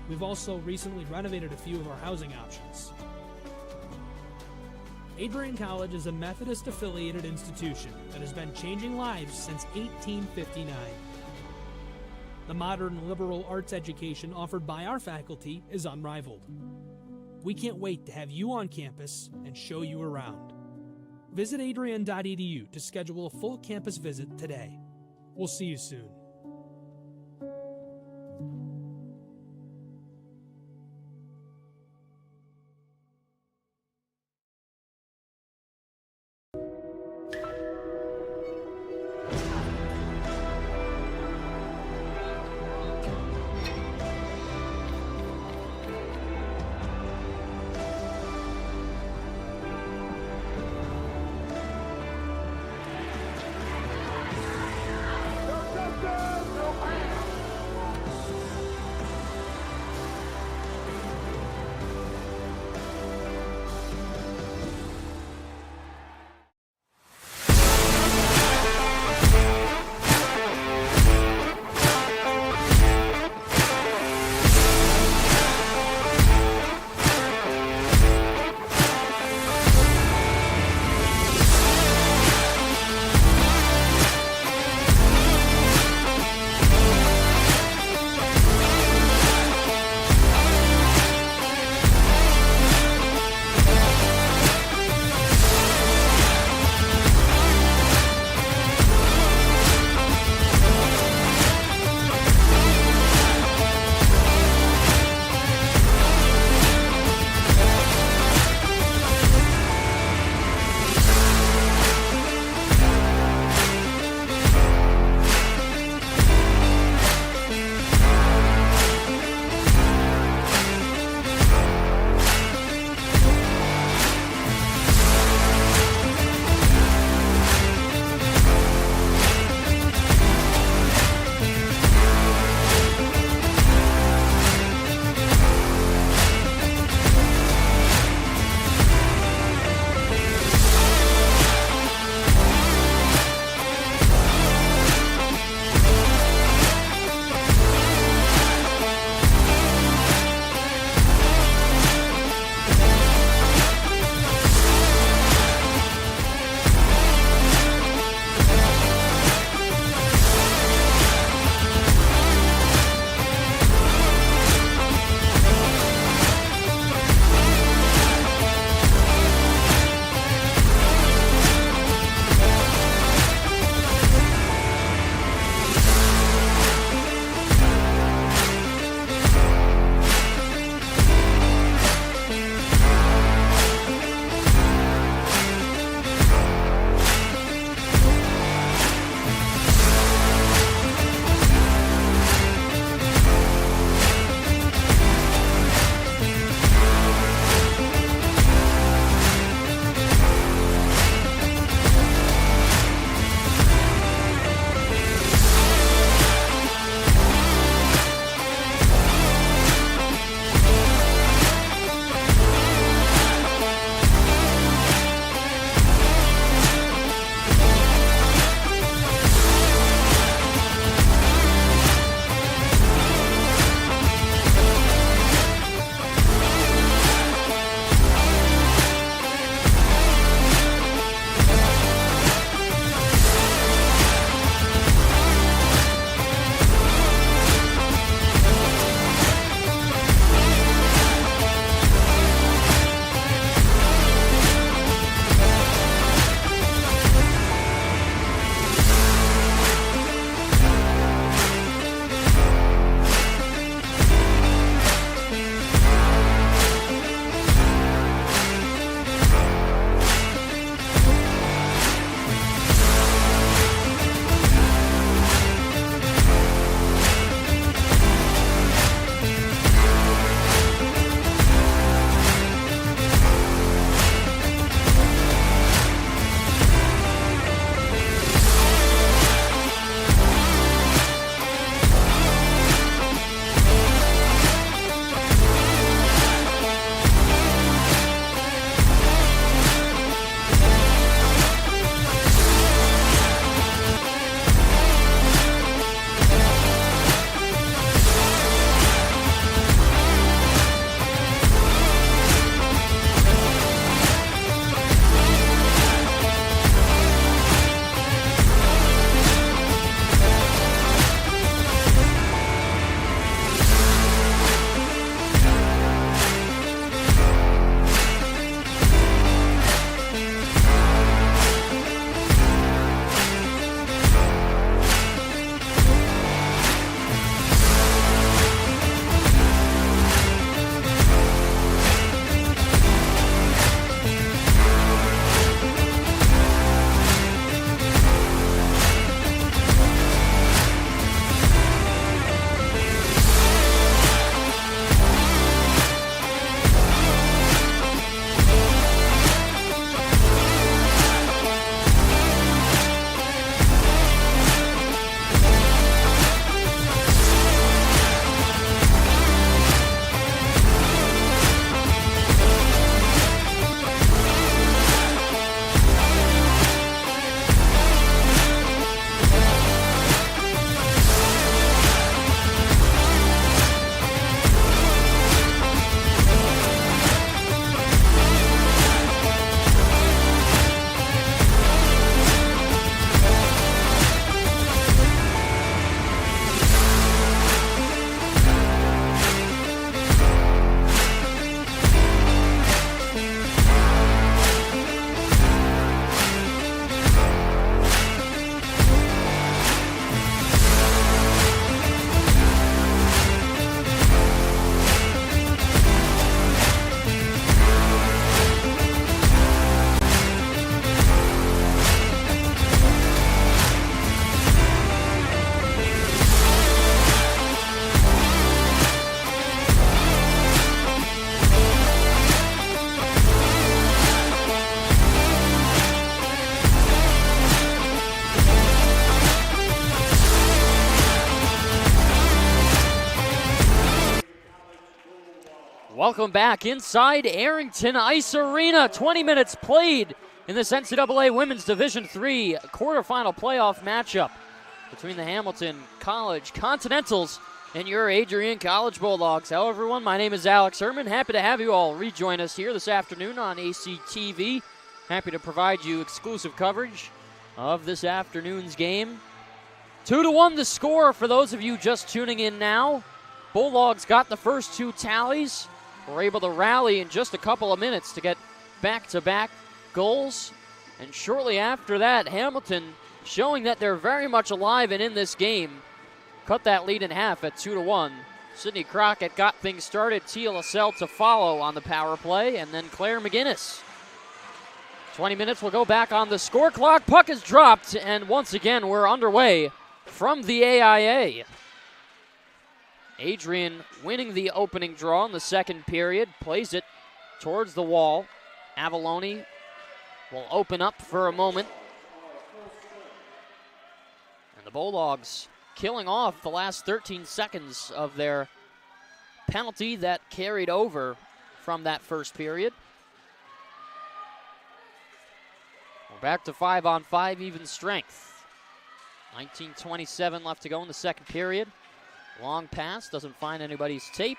H: We've also recently renovated a few of our housing options. Adrian College is a Methodist-affiliated institution that has been changing lives since 1859. The modern liberal arts education offered by our faculty is unrivaled. We can't wait to have you on campus and show you around. Visit adrian.edu to schedule a full campus visit today. We'll see you soon.
G: Welcome back inside Arrington Ice Arena. 20 minutes played in this NCAA Women's Division III quarterfinal playoff matchup between the Hamilton College Continentals and your Adrian College Bulldogs. Hello, everyone. My name is Alex Herman. Happy to have you all rejoin us here this afternoon on ACTV. Happy to provide you exclusive coverage of this afternoon's game. 2-1 the score for those of you just tuning in now. Bulldogs got the first two tallies. Were able to rally in just a couple of minutes to get back-to-back goals. And shortly after that, Hamilton showing that they're very much alive and in this game. Cut that lead in half at 2-1. Sydney Crockett got things started. Tia LaSalle to follow on the power play, and then Claire McGinnis. 20 minutes will go back on the score clock. Puck is dropped, and once again we're underway from the AIA. Adrian winning the opening draw in the second period. Plays it towards the wall. Avalone will open up for a moment. And the Bulldogs killing off the last 13 seconds of their penalty that carried over from that first period. We're back to 5-on-5 even strength. 19:27 left to go in the second period. Long pass, doesn't find anybody's tape.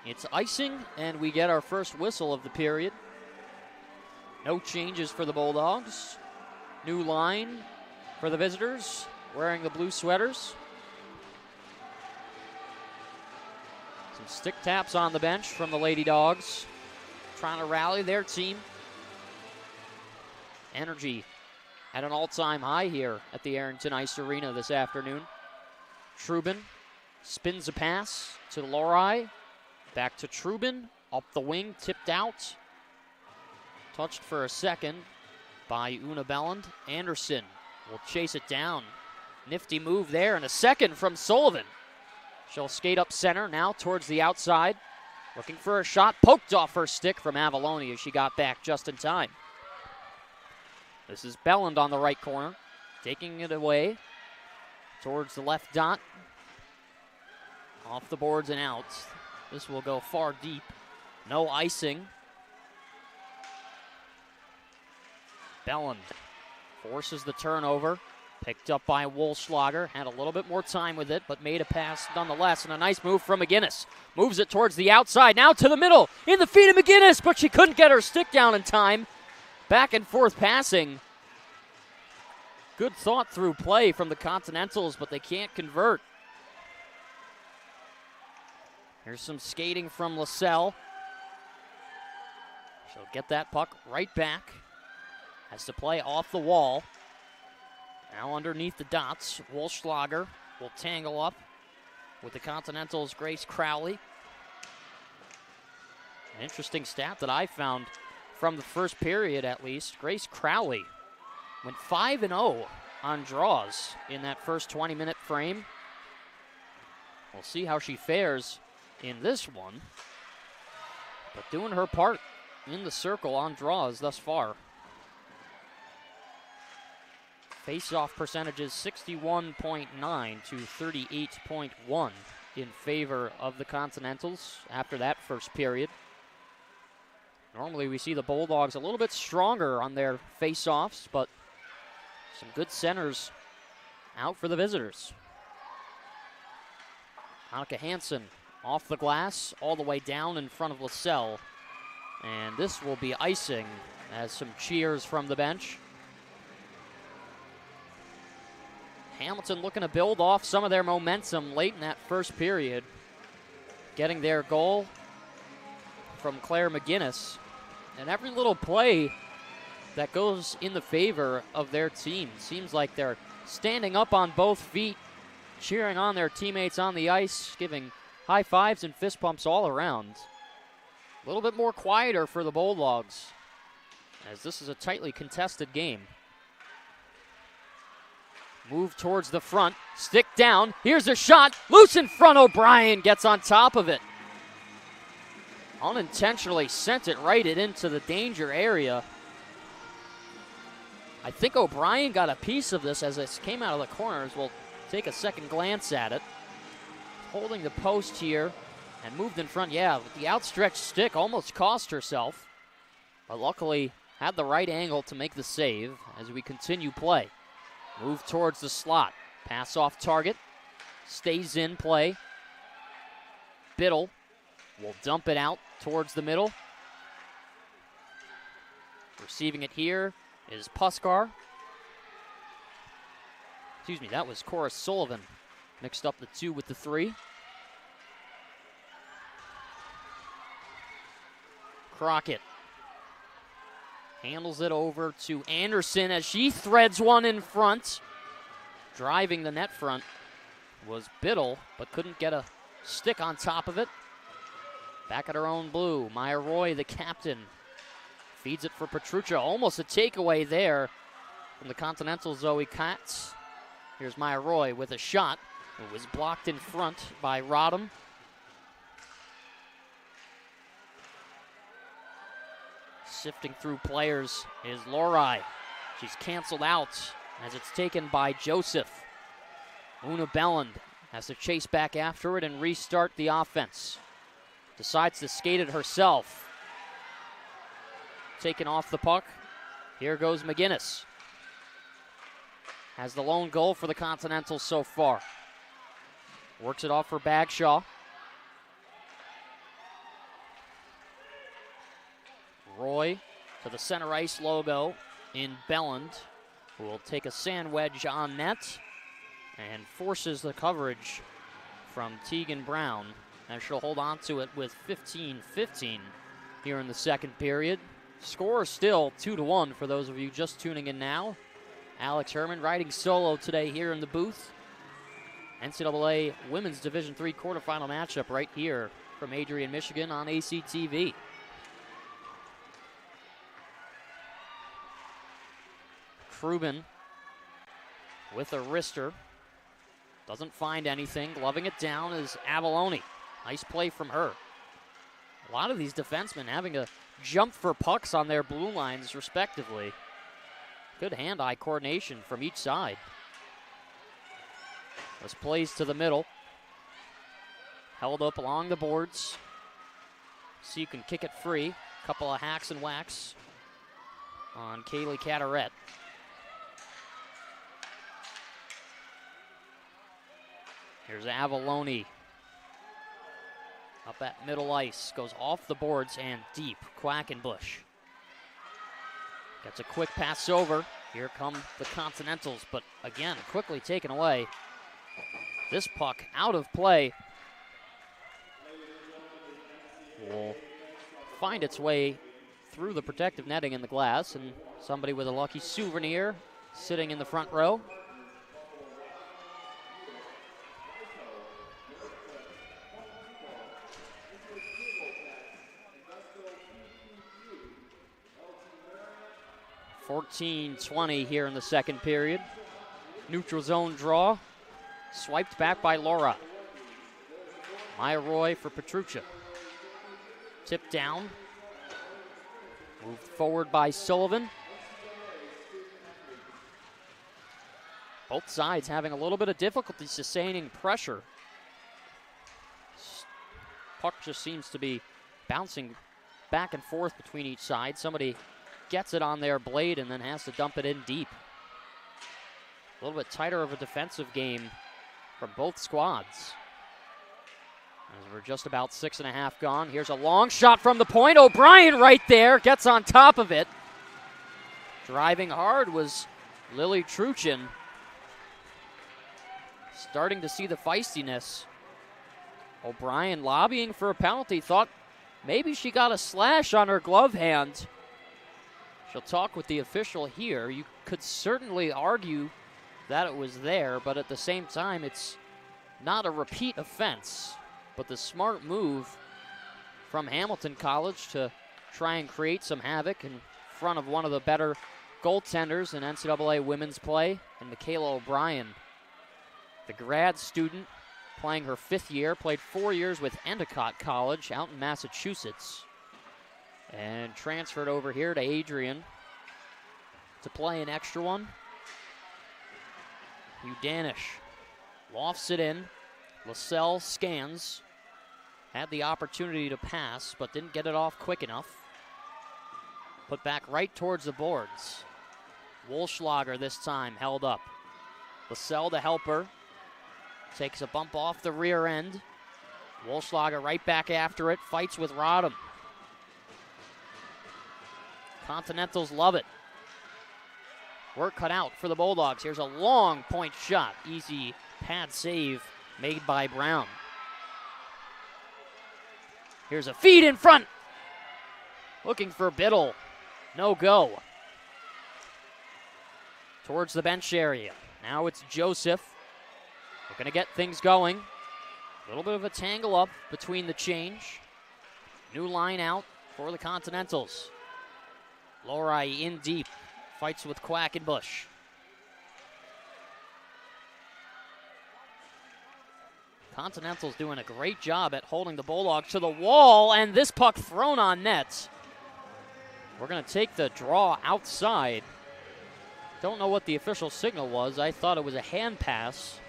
G: It's icing, and we get our first whistle of the period. No changes for the Bulldogs. New line for the visitors, wearing the blue sweaters. Some stick taps on the bench from the Lady Dogs, trying to rally their team. Energy at an all-time high here at the Arrington Ice Arena this afternoon. Trubin spins a pass to Lori. Back to Trubin, up the wing, tipped out. Touched for a second by Una Belland. Anderson will chase it down. Nifty move there, and a second from Sullivan. She'll skate up center now towards the outside. Looking for a shot, poked off her stick from Avalone as she got back just in time. This is Belland on the right corner, taking it away towards the left dot. Off the boards and out. This will go far deep. No icing. Belland forces the turnover. Picked up by Wolschlager. Had a little bit more time with it, but made a pass nonetheless. And a nice move from McGinnis. Moves it towards the outside. Now to the middle. In the feet of McGinnis, but she couldn't get her stick down in time. Back and forth passing. Good thought through play from the Continentals, but they can't convert. Here's some skating from LaSalle. She'll get that puck right back. Has to play off the wall. Now underneath the dots, Wolschlager will tangle up with the Continentals' Grace Crowley. An interesting stat that I found from the first period at least. Grace Crowley went 5-0 on draws in that first 20-minute frame. We'll see how she fares in this one, but doing her part in the circle on draws thus far. Face-off percentages 61.9 to 38.1 in favor of the Continentals after that first period. Normally we see the Bulldogs a little bit stronger on their face-offs, but some good centers out for the visitors. Annika Hansen off the glass, all the way down in front of LaSalle. And this will be icing as some cheers from the bench. Hamilton looking to build off some of their momentum late in that first period. Getting their goal from Claire McGinnis. And every little play that goes in the favor of their team. Seems like they're standing up on both feet, cheering on their teammates on the ice, giving high fives and fist pumps all around. A little bit more quieter for the Bulldogs, as this is a tightly contested game. Move towards the front, stick down, here's a shot, loose in front, O'Brien gets on top of it. Unintentionally sent it right into the danger area. I think O'Brien got a piece of this as it came out of the corners. We'll take a second glance at it. Holding the post here and moved in front. Yeah, the outstretched stick almost cost herself, but luckily had the right angle to make the save as we continue play. Move towards the slot. Pass off target. Stays in play. Biddle will dump it out towards the middle. Receiving it here is Puskar. Excuse me, that was Cora Sullivan. Mixed up the 2 with the 3. Crockett handles it over to Anderson as she threads one in front. Driving the net front was Biddle, but couldn't get a stick on top of it. Back at her own blue, Maya Roy, the captain, feeds it for Petruccia. Almost a takeaway there from the Continental Zoe Katz. Here's Maya Roy with a shot. It was blocked in front by Rodham. Sifting through players is Lorai. She's canceled out as it's taken by Joseph. Una Belland has to chase back after it and restart the offense. Decides to skate it herself. Taken off the puck. Here goes McGinnis. Has the lone goal for the Continentals so far. Works it off for Bagshaw. Roy to the center ice logo in Belland, who will take a sand wedge on net and forces the coverage from Tegan Brown, and she'll hold on to it with 15-15 here in the second period. Score still 2-1 for those of you just tuning in now. Alex Herman riding solo today here in the booth. NCAA Women's Division III quarterfinal matchup right here from Adrian, Michigan on ACTV. Krubin with a wrister. Doesn't find anything. Gloving it down is Avalone. Nice play from her. A lot of these defensemen having to jump for pucks on their blue lines respectively. Good hand-eye coordination from each side. This plays to the middle. Held up along the boards. So you can kick it free. Couple of hacks and whacks on Kaylee Cataret. Here's Avalone. Up at middle ice. Goes off the boards and deep. Quackenbush. Gets a quick pass over. Here come the Continentals, but again, quickly taken away. This puck out of play will find its way through the protective netting in the glass, and somebody with a lucky souvenir sitting in the front row. .14-20 here in the second period. Neutral zone draw. Swiped back by Laura. Maya Roy for Petruccia. Tipped down. Moved forward by Sullivan. Both sides having a little bit of difficulty sustaining pressure. Puck just seems to be bouncing back and forth between each side. Somebody gets it on their blade and then has to dump it in deep. A little bit tighter of a defensive game from both squads. As we're just about 6.5 gone. Here's a long shot from the point. O'Brien right there gets on top of it. Driving hard was Lily Truchin. Starting to see the feistiness. O'Brien lobbying for a penalty. Thought maybe she got a slash on her glove hand. She'll talk with the official here. You could certainly argue that it was there, but at the same time, it's not a repeat offense. But the smart move from Hamilton College to try and create some havoc in front of one of the better goaltenders in NCAA women's play, and Michaela O'Brien, the grad student playing her 5th year, played 4 years with Endicott College out in Massachusetts, and transferred over here to Adrian to play an extra one. Udanish lofts it in. LaSalle scans. Had the opportunity to pass, but didn't get it off quick enough. Put back right towards the boards. Wolschlager this time held up. Lascelles, the helper, takes a bump off the rear end. Wolschlager right back after it, fights with Rodham. Continentals love it. Work cut out for the Bulldogs. Here's a long point shot. Easy pad save made by Brown. Here's a feed in front. Looking for Biddle. No go. Towards the bench area. Now it's Joseph. We're going to get things going. A little bit of a tangle up between the change. New line out for the Continentals. Lorai in deep. Fights with Quackenbush. Continentals doing a great job at holding the Bulldogs to the wall, and this puck thrown on net. We're going to take the draw outside. Don't know what the official signal was. I thought it was a hand pass.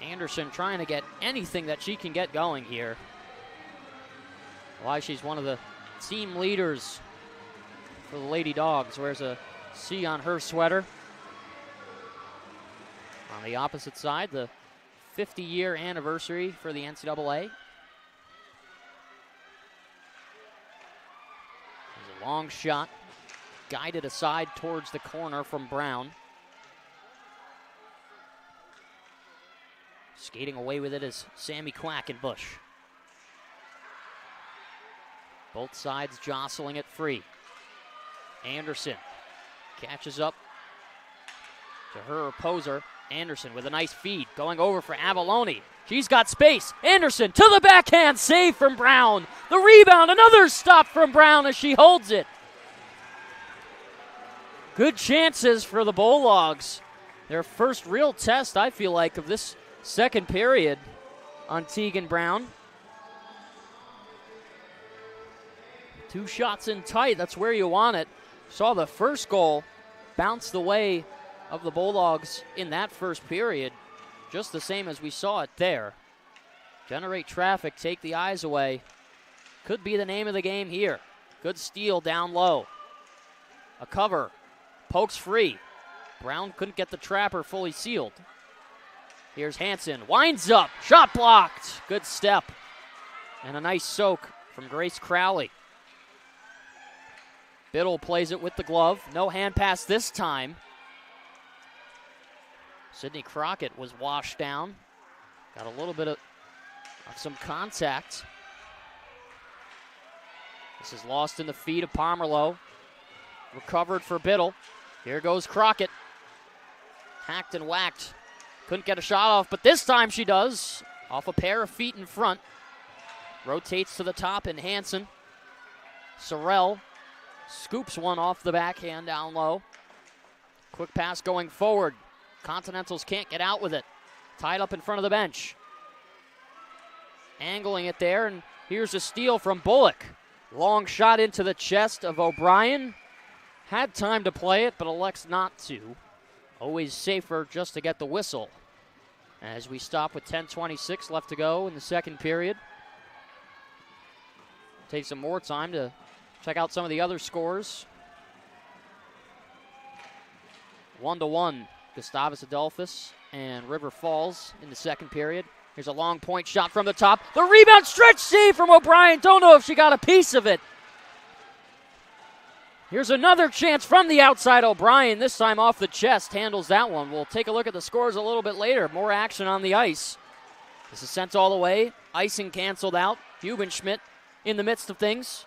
G: Anderson trying to get anything that she can get going here. Why she's one of the team leaders for the Lady Dogs. Wears a C on her sweater. On the opposite side, the 50-year anniversary for the NCAA. There's a long shot, guided aside towards the corner from Brown. Skating away with it is Sammy Quackenbush. Both sides jostling it free. Anderson catches up to her opposer. Anderson with a nice feed, going over for Avalone. She's got space. Anderson to the backhand, save from Brown. The rebound, another stop from Brown as she holds it. Good chances for the Bulldogs. Their first real test, I feel like, of this second period on Tegan Brown. 2 shots in tight, that's where you want it. Saw the first goal bounce the way of the Bulldogs in that first period, just the same as we saw it there. Generate traffic, take the eyes away. Could be the name of the game here. Good steal down low. A cover, pokes free. Brown couldn't get the trapper fully sealed. Here's Hansen, winds up, shot blocked. Good step. And a nice soak from Grace Crowley. Biddle plays it with the glove. No hand pass this time. Sydney Crockett was washed down. Got a little bit of some contact. This is lost in the feet of Pomerleau. Recovered for Biddle. Here goes Crockett. Hacked and whacked. Couldn't get a shot off, but this time she does. Off a pair of feet in front. Rotates to the top and Hansen. Sorrell scoops one off the backhand down low. Quick pass going forward. Continentals can't get out with it. Tied up in front of the bench. Angling it there, and here's a steal from Bullock. Long shot into the chest of O'Brien. Had time to play it, but elects not to. Always safer just to get the whistle. As we stop with 10:26 left to go in the second period. Take some more time to check out some of the other scores. 1-1. Gustavus Adolphus and River Falls in the second period. Here's a long point shot from the top. The rebound, stretch save from O'Brien. Don't know if she got a piece of it. Here's another chance from the outside. O'Brien, this time off the chest, handles that one. We'll take a look at the scores a little bit later. More action on the ice. This is sent all the way. Icing canceled out. Hubenschmidt in the midst of things.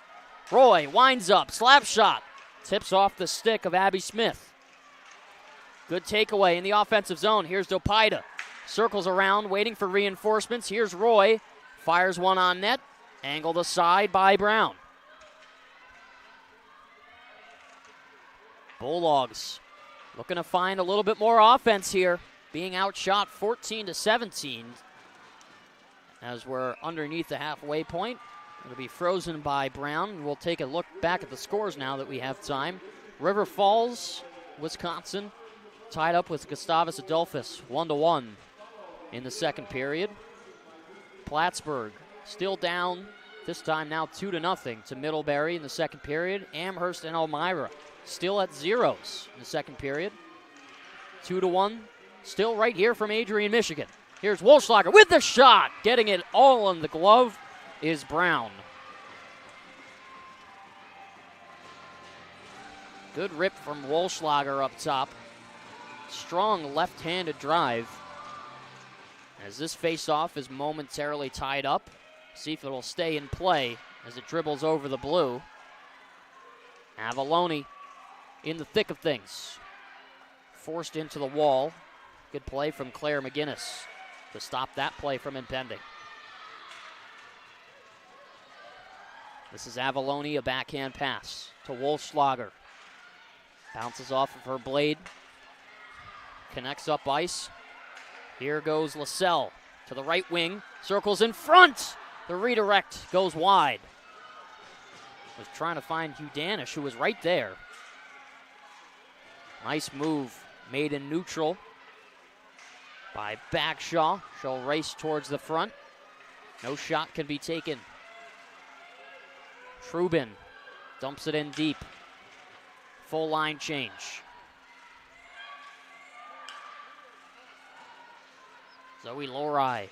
G: Roy winds up, slap shot. Tips off the stick of Abby Smith. Good takeaway in the offensive zone. Here's Dopida. Circles around, waiting for reinforcements. Here's Roy. Fires one on net. Angled aside by Brown. Bulldogs looking to find a little bit more offense here. Being outshot 14-17. As we're underneath the halfway point. It'll be frozen by Brown. We'll take a look back at the scores now that we have time. River Falls, Wisconsin, tied up with Gustavus Adolphus, 1-1. in the second period. Plattsburgh still down, this time now 2-0 to Middlebury in the second period. Amherst and Elmira still at zeros in the second period. 2-1, still right here from Adrian, Michigan. Here's Wolfschlager with the shot. Getting it all in the glove is Brown. Good rip from Wolfschlager up top. Strong left-handed drive. As this face-off is momentarily tied up. See if it'll stay in play as it dribbles over the blue. Avalone in the thick of things. Forced into the wall. Good play from Claire McGinnis to stop that play from impending. This is Avalone, a backhand pass to Wolfschlager. Bounces off of her blade. Connects up ice. Here goes Lascelles to the right wing. Circles in front. The redirect goes wide. Was trying to find Hugh Danish, who was right there. Nice move made in neutral by Bagshaw. She'll race towards the front. No shot can be taken. Trubin dumps it in deep. Full line change. Zoe Lorai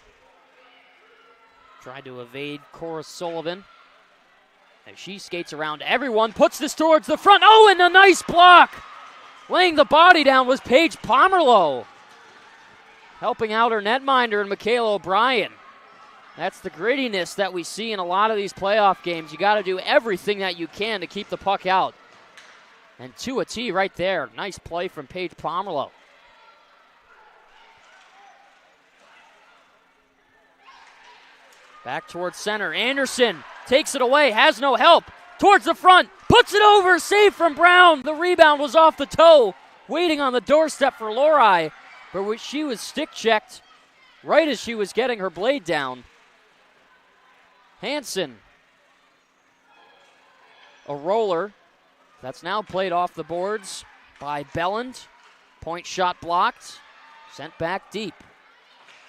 G: tried to evade Cora Sullivan. And she skates around everyone, puts this towards the front. Oh, and a nice block! Laying the body down was Paige Pomerleau. Helping out her netminder and Michaela O'Brien. That's the grittiness that we see in a lot of these playoff games. You got to do everything that you can to keep the puck out. And to a T right there. Nice play from Paige Pomerleau. Back towards center. Anderson takes it away, has no help. Towards the front, puts it over, save from Brown. The rebound was off the toe. Waiting on the doorstep for Lorai, but she was stick checked right as she was getting her blade down. Hansen. A roller. That's now played off the boards by Belland. Point shot blocked. Sent back deep.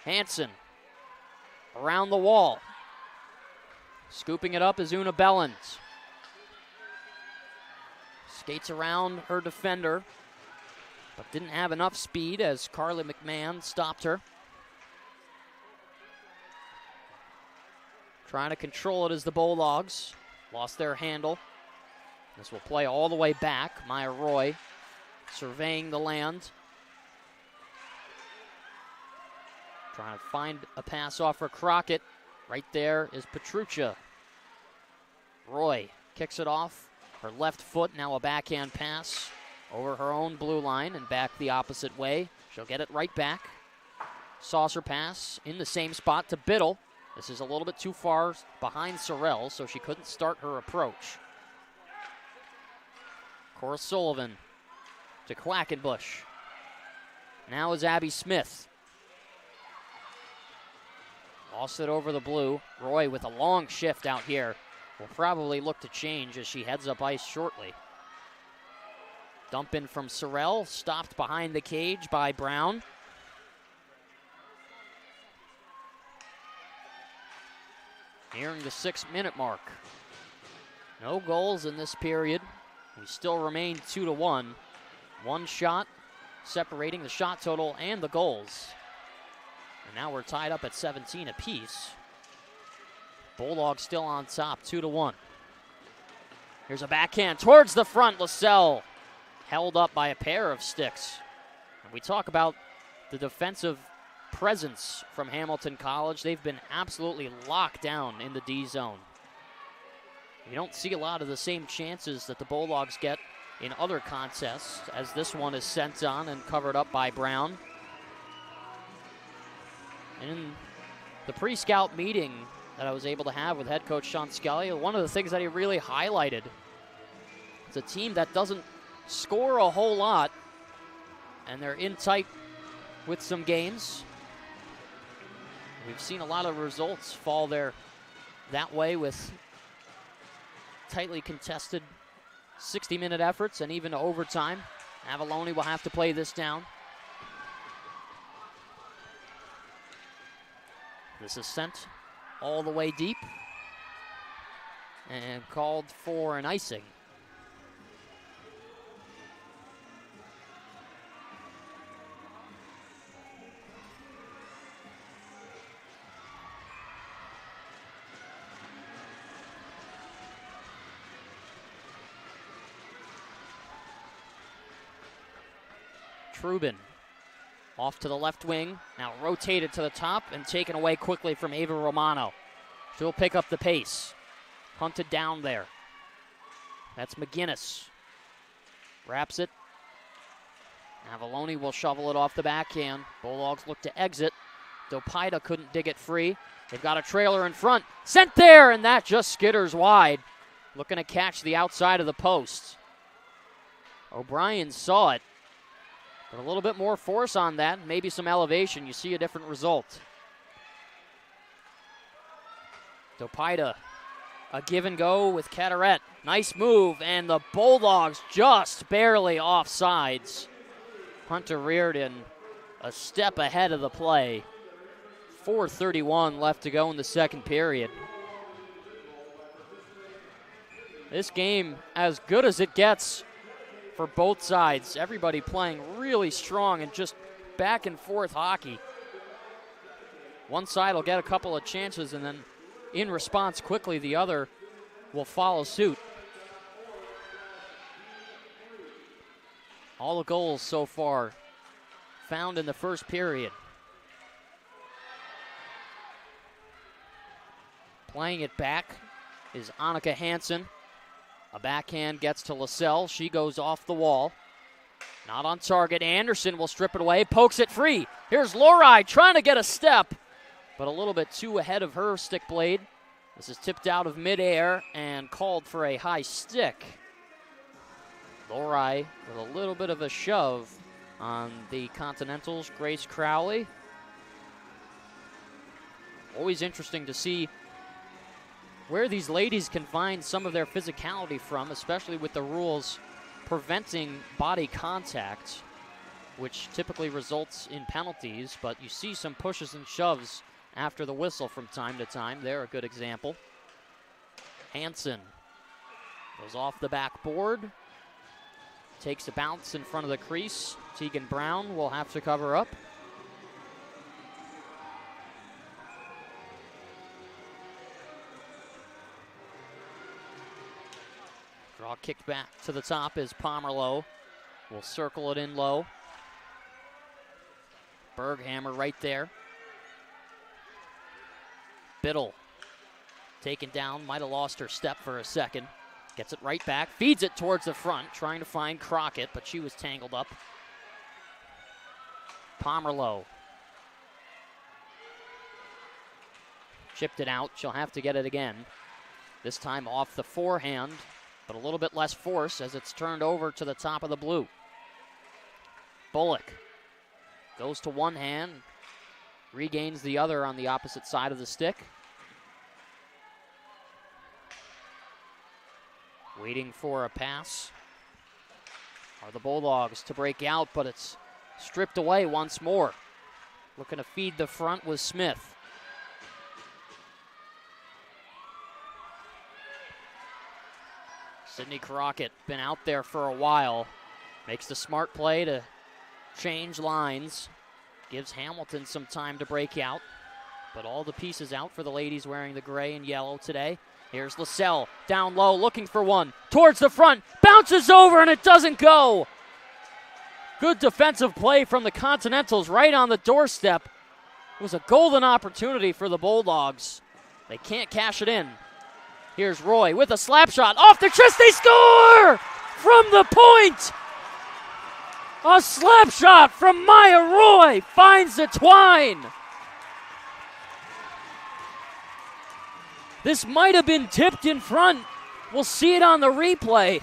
G: Hansen. Around the wall. Scooping it up is Una Belland. Skates around her defender, but didn't have enough speed as Carly McMahon stopped her. Trying to control it as the Bulldogs lost their handle. This will play all the way back. Maya Roy surveying the land. Trying to find a pass off for Crockett. Right there is Petruccia. Roy kicks it off. Her left foot, now a backhand pass over her own blue line and back the opposite way. She'll get it right back. Saucer pass in the same spot to Biddle. This is a little bit too far behind Sorrell, so she couldn't start her approach. Cora Sullivan to Quackenbush. Now is Abby Smith. Lost it over the blue. Roy with a long shift out here. Will probably look to change as she heads up ice shortly. Dump in from Sorrell. Stopped behind the cage by Brown. Nearing the 6-minute mark. No goals in this period. We still remain 2-1. One shot separating the shot total and the goals. And now we're tied up at 17 apiece. Bulldogs still on top, 2-1. Here's a backhand towards the front. Lascelles held up by a pair of sticks. And we talk about the defensive presence from Hamilton College. They've been absolutely locked down in the D zone. You don't see a lot of the same chances that the Bulldogs get in other contests, as this one is sent on and covered up by Brown. And in the pre-scout meeting that I was able to have with head coach Sean Scully, one of the things that he really highlighted, it's a team that doesn't score a whole lot, and they're in tight with some games. We've seen a lot of results fall there that way with tightly contested 60-minute efforts and even overtime. Avalone will have to play this down. This is sent all the way deep and called for an icing. Trubin off to the left wing, now rotated to the top and taken away quickly from Ava Romano. She'll pick up the pace. Hunted down there. That's McGinnis. Wraps it. Avalone will shovel it off the backhand. Bulldogs look to exit. Dopida couldn't dig it free. They've got a trailer in front. Sent there, and that just skitters wide. Looking to catch the outside of the post. O'Brien saw it. But a little bit more force on that, maybe some elevation. You see a different result. Dopida, a give and go with Cataret. Nice move, and the Bulldogs just barely off sides. Hunter Reardon a step ahead of the play. 4:31 left to go in the second period. This game as good as it gets for both sides. Everybody playing really strong and just back and forth hockey. One side will get a couple of chances, and then in response quickly, the other will follow suit. All the goals so far found in the first period. Playing it back is Annika Hansen. A backhand gets to Lascelles. She goes off the wall. Not on target. Anderson will strip it away. Pokes it free. Here's Lorai trying to get a step, but a little bit too ahead of her stick blade. This is tipped out of midair and called for a high stick. Lorai with a little bit of a shove on the Continentals. Grace Crowley. Always interesting to see where these ladies can find some of their physicality from, especially with the rules preventing body contact, which typically results in penalties, but you see some pushes and shoves after the whistle from time to time. They're a good example. Hansen goes off the backboard, takes a bounce in front of the crease. Tegan Brown will have to cover up. Draw kicked back to the top is Pomerleau. Will circle it in low. Berghammer right there. Biddle taken down, might have lost her step for a second. Gets it right back, feeds it towards the front, trying to find Crockett, but she was tangled up. Pomerleau. Chipped it out, she'll have to get it again. This time off the forehand, but a little bit less force as it's turned over to the top of the blue. Bullock goes to one hand, regains the other on the opposite side of the stick. Waiting for a pass are the Bulldogs to break out, but it's stripped away once more. Looking to feed the front with Smith. Sydney Crockett, been out there for a while. Makes the smart play to change lines. Gives Hamilton some time to break out. But all the pieces out for the ladies wearing the gray and yellow today. Here's Lascelles, down low, looking for one. Towards the front, bounces over and it doesn't go. Good defensive play from the Continentals right on the doorstep. It was a golden opportunity for the Bulldogs. They can't cash it in. Here's Roy with a slap shot. Off the chest, they score! From the point! A slap shot from Maya Roy finds the twine. This might have been tipped in front. We'll see it on the replay.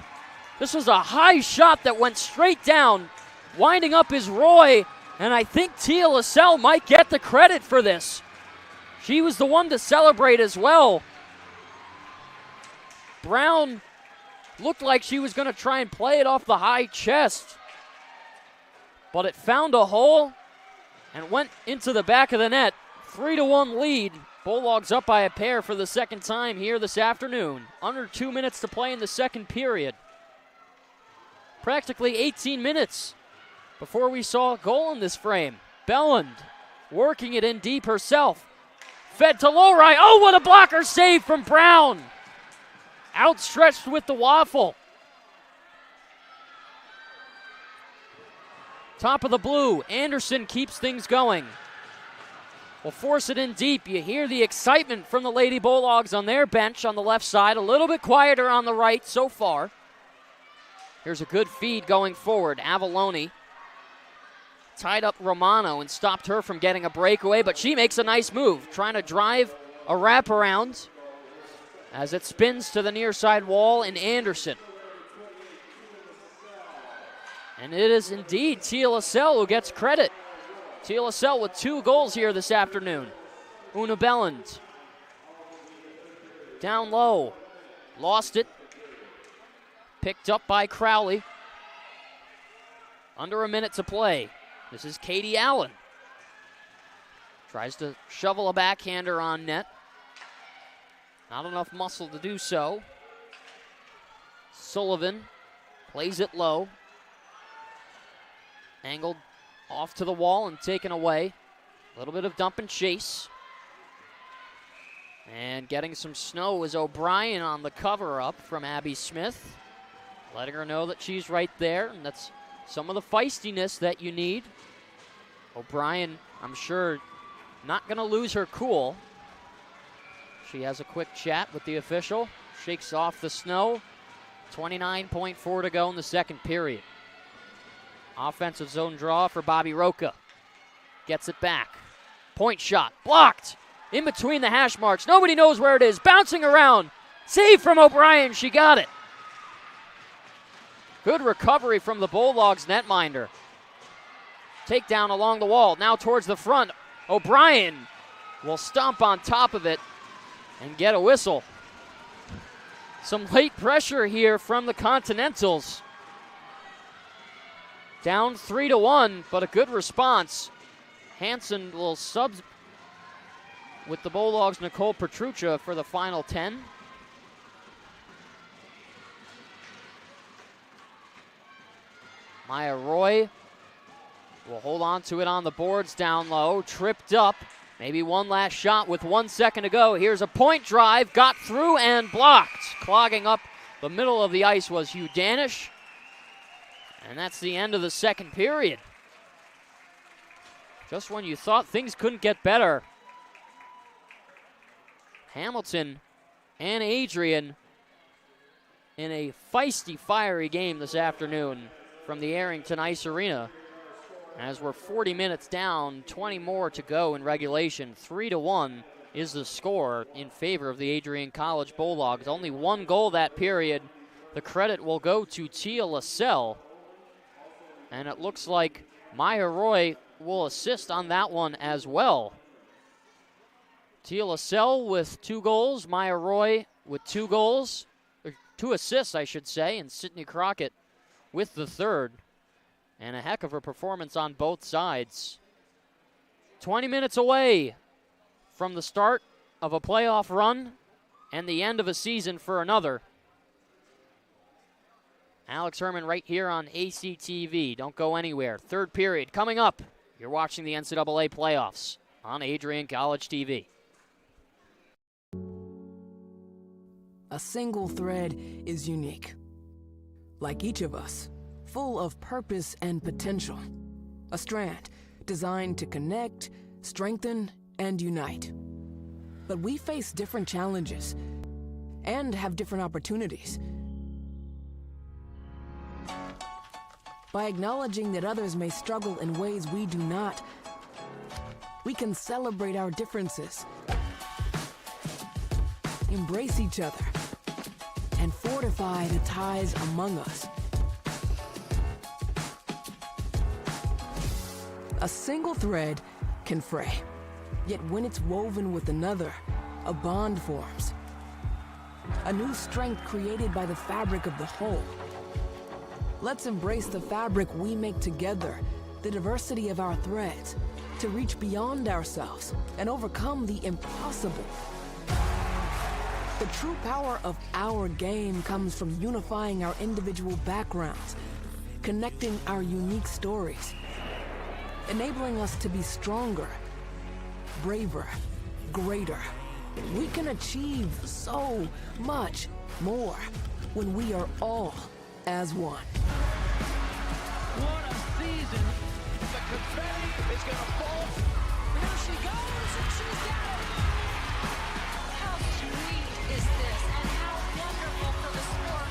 G: This was a high shot that went straight down. Winding up is Roy, and I think Tia Lascelles might get the credit for this. She was the one to celebrate as well. Brown looked like she was going to try and play it off the high chest, but it found a hole and went into the back of the net. 3-1 lead. Bulldogs up by a pair for the second time here this afternoon. Under 2 minutes to play in the second period. Practically 18 minutes before we saw a goal in this frame. Belland working it in deep herself. Fed to Lowry. Oh, what a blocker save from Brown. Outstretched with the waffle. Top of the blue. Anderson keeps things going. Will force it in deep. You hear the excitement from the Lady Bulldogs on their bench on the left side. A little bit quieter on the right so far. Here's a good feed going forward. Avalone tied up Romano and stopped her from getting a breakaway, but she makes a nice move, trying to drive a wraparound as it spins to the near side wall in Anderson. And it is indeed Tia Lascelles who gets credit. Tia Lascelles with 2 goals here this afternoon. Una Belland down low, lost it, picked up by Crowley. Under a minute to play. This is Katie Allen. Tries to shovel a backhander on net. Not enough muscle to do so. Sullivan plays it low. Angled off to the wall and taken away. A little bit of dump and chase. And getting some snow is O'Brien on the cover-up from Abby Smith. Letting her know that she's right there, and that's some of the feistiness that you need. O'Brien, I'm sure, not going to lose her cool. She has a quick chat with the official, shakes off the snow. 29.4 to go in the second period. Offensive zone draw for Bobby Roca. Gets it back. Point shot, blocked. In between the hash marks, nobody knows where it is. Bouncing around, save from O'Brien, she got it. Good recovery from the Bulldogs netminder. Takedown along the wall, now towards the front. O'Brien will stomp on top of it and get a whistle. Some late pressure here from the Continentals. Down 3-1, but a good response. Hansen will sub with the Bulldogs' Nicole Petruccia for the final 10. Maya Roy will hold on to it on the boards down low. Tripped up. Maybe one last shot with 1 second to go. Here's a point drive. Got through and blocked. Clogging up the middle of the ice was Hugh Danish. And that's the end of the second period. Just when you thought things couldn't get better, Hamilton and Adrian in a feisty, fiery game this afternoon from the Arrington Ice Arena. As we're 40 minutes down, 20 more to go in regulation. 3-1 is the score in favor of the Adrian College Bulldogs. Only 1 goal that period. The credit will go to Tia Lascelles. And it looks like Maya Roy will assist on that one as well. Tia Lascelles with 2 goals, Maya Roy with 2 goals, or 2 assists, I should say, and Sydney Crockett with the 3rd. And a heck of a performance on both sides. 20 minutes away from the start of a playoff run and the end of a season for another. Alex Herman right here on ACTV. Don't go anywhere. 3rd period coming up. You're watching the NCAA playoffs on Adrian College TV.
A: A single thread is unique. Like each of us, full of purpose and potential. A strand designed to connect, strengthen, and unite. But we face different challenges and have different opportunities. By acknowledging that others may struggle in ways we do not, we can celebrate our differences, embrace each other, and fortify the ties among us. A single thread can fray, yet when it's woven with another, a bond forms. A new strength created by the fabric of the whole. Let's embrace the fabric we make together the diversity of our threads, to reach beyond ourselves and overcome the impossible. The true power of our game comes from unifying our individual backgrounds, connecting our unique stories, enabling us to be stronger, braver, greater. We can achieve so much more when we are all as one.
B: What a season. The confetti is going to fall.
C: There she goes, and she's got it. How sweet is this, and how wonderful for the sport.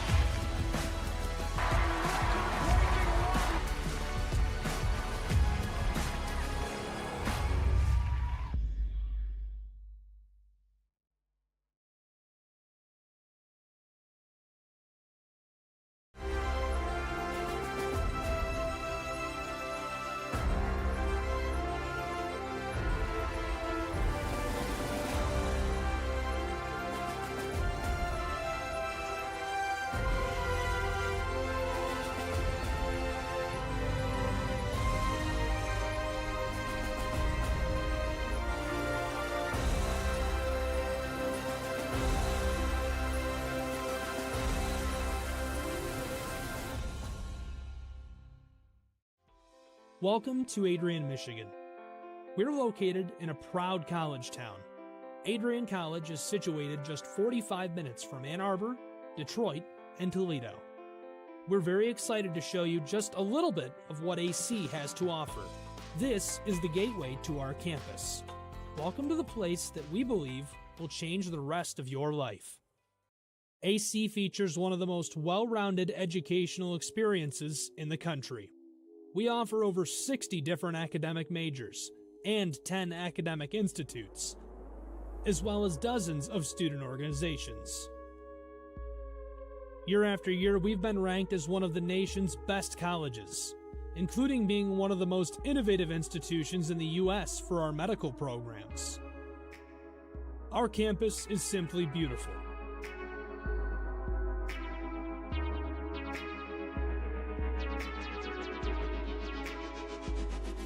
H: Welcome to Adrian, Michigan. We're located in a proud college town. Adrian College is situated just 45 minutes from Ann Arbor, Detroit, and Toledo. We're very excited to show you just a little bit of what AC has to offer. This is the gateway to our campus. Welcome to the place that we believe will change the rest of your life. AC features one of the most well-rounded educational experiences in the country. We offer over 60 different academic majors and 10 academic institutes, as well as dozens of student organizations. Year after year, we've been ranked as one of the nation's best colleges, including being one of the most innovative institutions in the U.S. for our medical programs. Our campus is simply beautiful.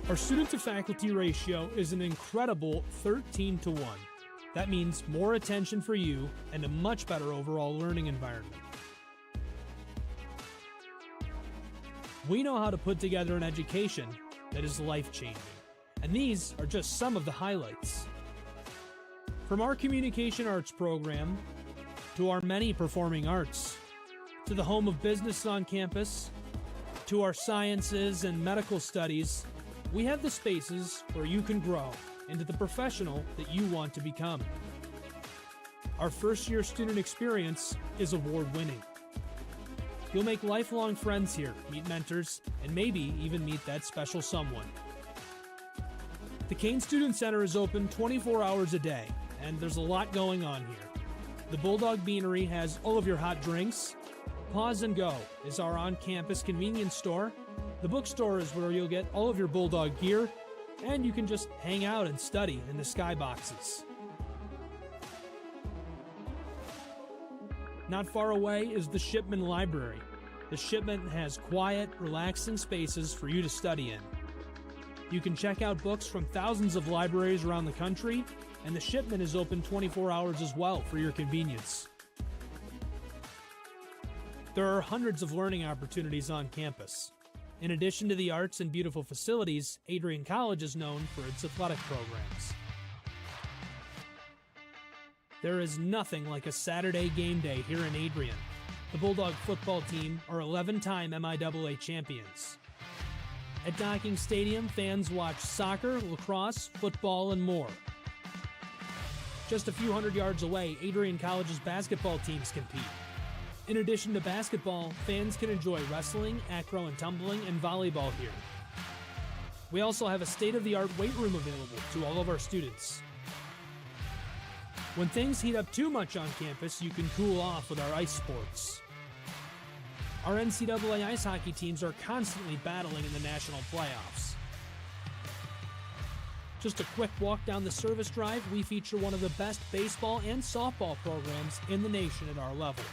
H: Our student-to-faculty ratio is an incredible 13-to-1. That means more attention for you and a much better overall learning environment. We know how to put together an education that is life-changing, and these are just some of the highlights. From our communication arts program, to our many performing arts, to the home of business on campus, to our sciences and medical studies, we have the spaces where you can grow into the professional that you want to become. Our first-year student experience is award-winning. You'll make lifelong friends here, meet mentors, and maybe even meet that special someone. The Kane Student Center is open 24 hours a day, and there's a lot going on here. The Bulldog Beanery has all of your hot drinks. Pause and Go is our on-campus convenience store. The bookstore is where you'll get all of your Bulldog gear, and you can just hang out and study in the skyboxes. Not far away is the Shipman Library. The Shipman has quiet, relaxing spaces for you to study in. You can check out books from thousands of libraries around the country, and the Shipman is open 24 hours as well for your convenience. There are hundreds of learning opportunities on campus. In addition to the arts and beautiful facilities, Adrian College is known for its athletic programs. There is nothing like a Saturday game day here in Adrian. The Bulldog football team are 11-time MIAA champions. At Docking Stadium, fans watch soccer, lacrosse, football, and more. Just a few hundred yards away, Adrian College's basketball teams compete. In addition to basketball, fans can enjoy wrestling, acro and tumbling, and volleyball here. We also have a state-of-the-art weight room available to all of our students. When things heat up too much on campus, you can cool off with our ice sports. Our NCAA ice hockey teams are constantly battling in the national playoffs. Just a quick walk down the service drive, we feature one of the best baseball and softball programs in the nation at our level.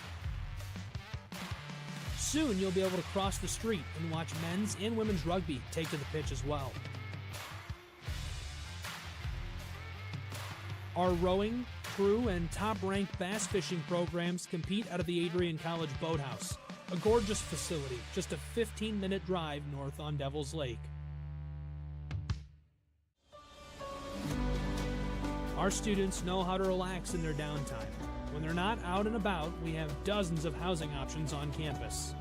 H: Soon you'll be able to cross the street and watch men's and women's rugby take to the pitch as well. Our rowing, crew, and top-ranked bass fishing programs compete out of the Adrian College Boathouse, a gorgeous facility just a 15-minute drive north on Devil's Lake. Our students know how to relax in their downtime. When they're not out and about, we have dozens of housing options on campus.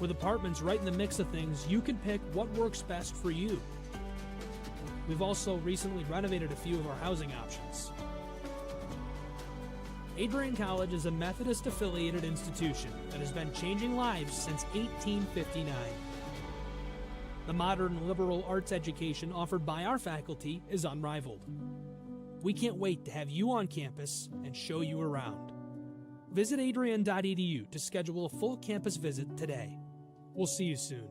H: With apartments right in the mix of things, you can pick what works best for you. We've also recently renovated a few of our housing options. Adrian College is a Methodist-affiliated institution that has been changing lives since 1859. The modern liberal arts education offered by our faculty is unrivaled. We can't wait to have you on campus and show you around. Visit adrian.edu to schedule a full campus visit today. We'll see you soon.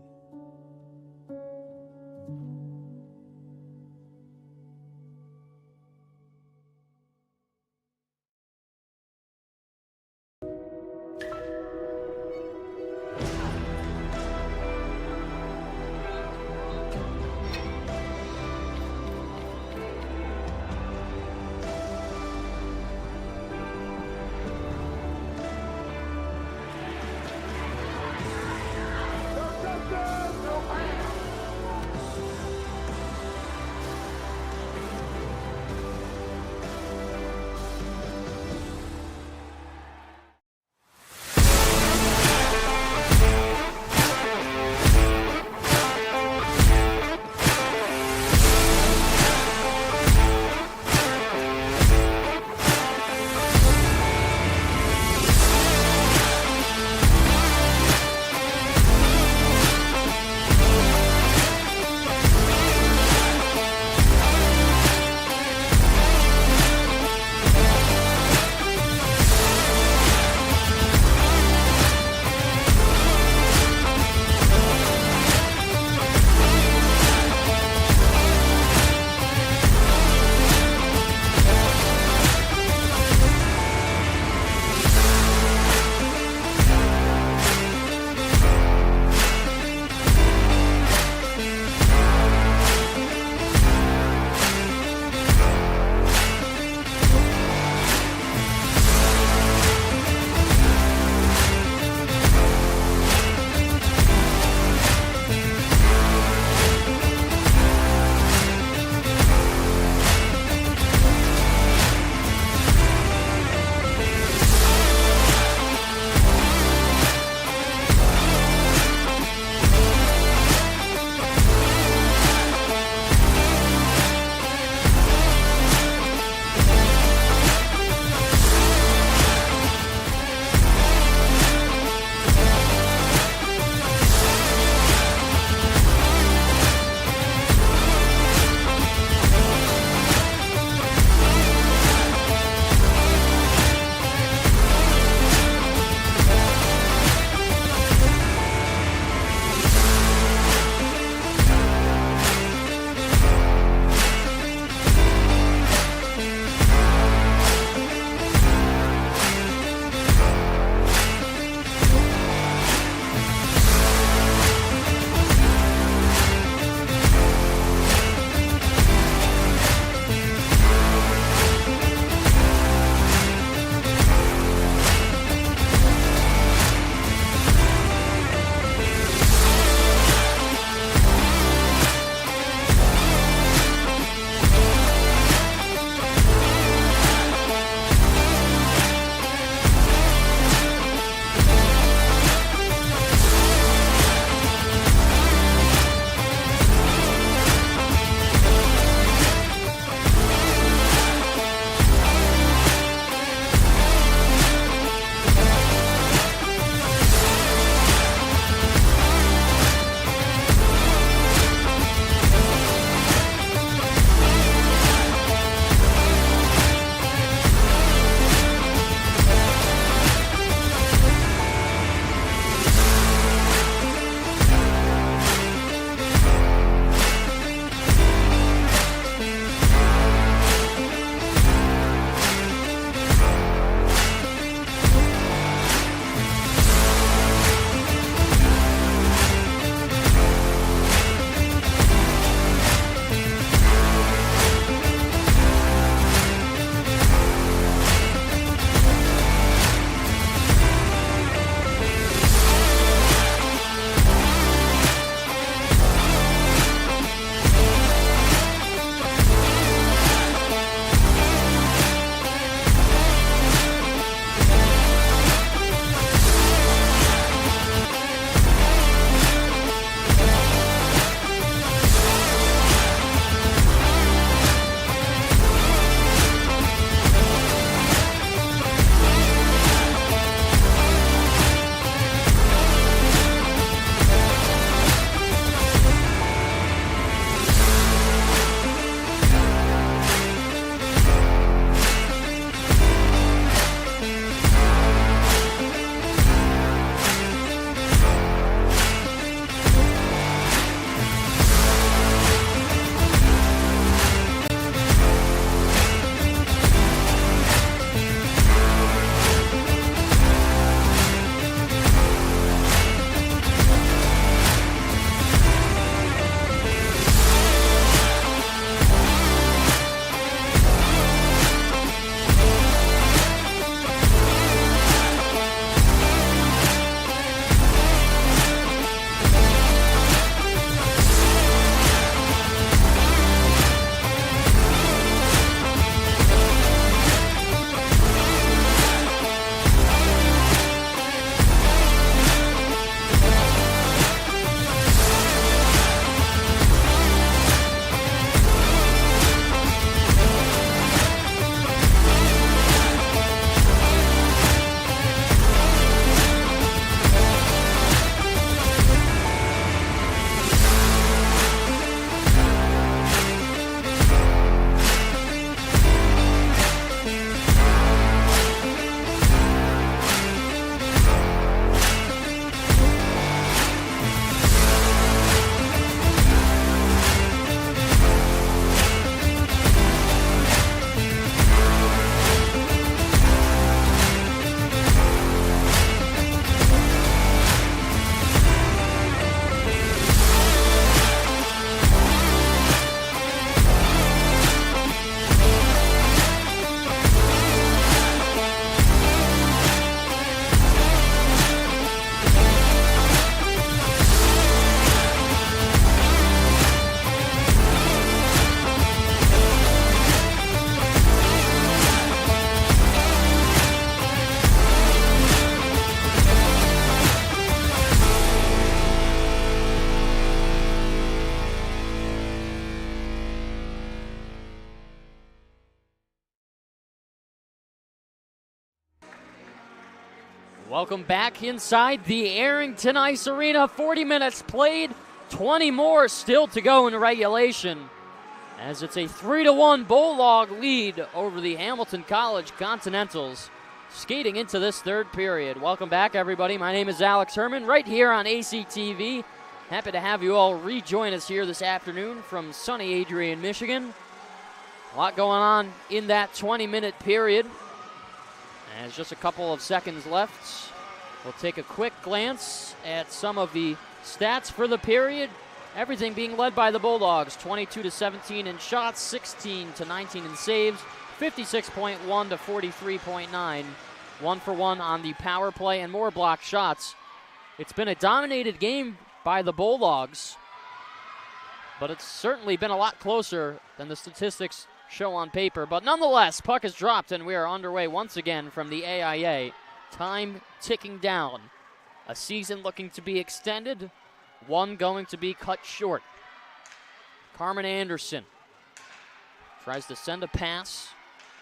G: Welcome back inside the Arrington Ice Arena. 40 minutes played, 20 more still to go in regulation, as it's a 3-1 Bulldog lead over the Hamilton College Continentals skating into this third period. Welcome back, everybody. My name is Alex Herman, right here on ACTV. Happy to have you all rejoin us here this afternoon from sunny Adrian, Michigan. A lot going on in that 20-minute period. As just a couple of seconds left, we'll take a quick glance at some of the stats for the period. Everything being led by the Bulldogs, 22-17 in shots, 16-19 in saves, 56.1 to 43.9. 1-for-1 on the power play and more blocked shots. It's been a dominated game by the Bulldogs, but it's certainly been a lot closer than the statistics show on paper. But nonetheless, puck is dropped and we are underway once again from the AIA. Time ticking down. A season looking to be extended, one going to be cut short. Carmen Anderson tries to send a pass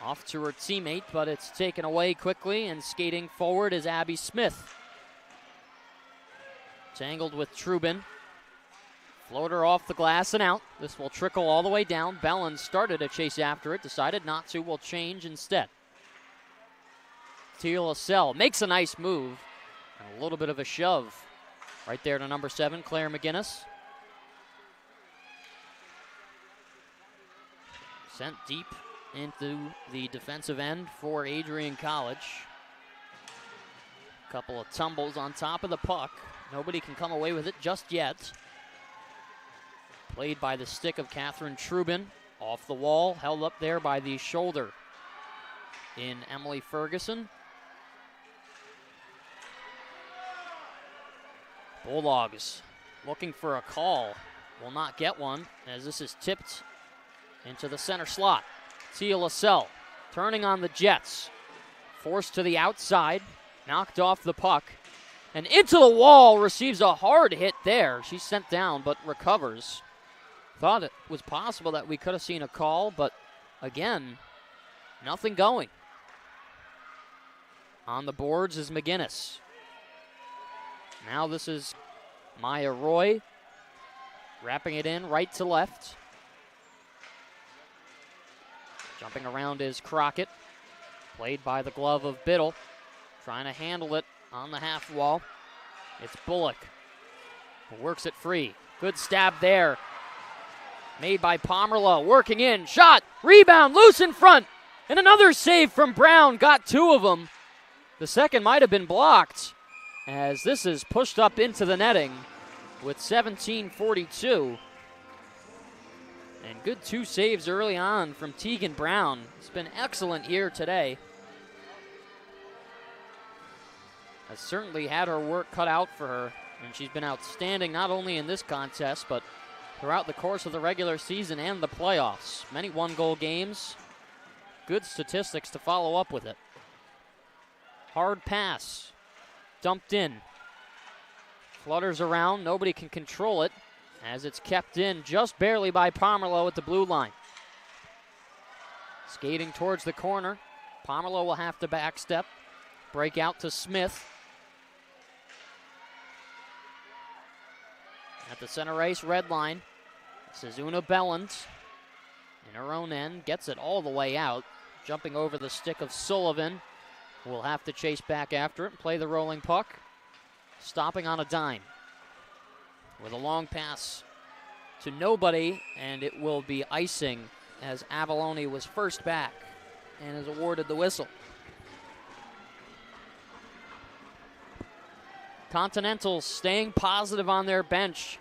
G: off to her teammate, but it's taken away quickly, and skating forward is Abby Smith. Tangled with Trubin. Floater off the glass and out. This will trickle all the way down. Bellin started to chase after it, decided not to, will change instead. Tia LaSalle makes a nice move, and a little bit of a shove right there to number 7, Claire McGinnis. Sent deep into the defensive end for Adrian College. Couple of tumbles on top of the puck. Nobody can come away with it just yet. Played by the stick of Catherine Trubin. Off the wall, held up there by the shoulder in Emily Ferguson. Bulldogs looking for a call. Will not get one, as this is tipped into the center slot. Tia LaSalle turning on the Jets. Forced to the outside. Knocked off the puck. And into the wall, receives a hard hit there. She's sent down, but recovers. Thought it was possible that we could have seen a call, but again, nothing going. On the boards is McGinnis. Now this is Maya Roy. Wrapping it in right to left. Jumping around is Crockett. Played by the glove of Biddle. Trying to handle it on the half wall. It's Bullock, who works it free. Good stab there. Made by Pomerleau, working in, shot, rebound, loose in front. And another save from Brown, got 2 of them. The second might have been blocked, as this is pushed up into the netting with 17:42. And good 2 saves early on from Tegan Brown. It's been excellent here today. Has certainly had her work cut out for her, and she's been outstanding not only in this contest, but throughout the course of the regular season and the playoffs. Many one-goal games. Good statistics to follow up with it. Hard pass. Dumped in. Flutters around. Nobody can control it, as it's kept in just barely by Pomerleau at the blue line. Skating towards the corner. Pomerleau will have to backstep. Break out to Smith. At the center ice red line, Suzuna Belland in her own end, gets it all the way out. Jumping over the stick of Sullivan. Will have to chase back after it and play the rolling puck. Stopping on a dime. With a long pass to nobody, and it will be icing as Avalone was first back and is awarded the whistle. Continentals staying positive on their bench,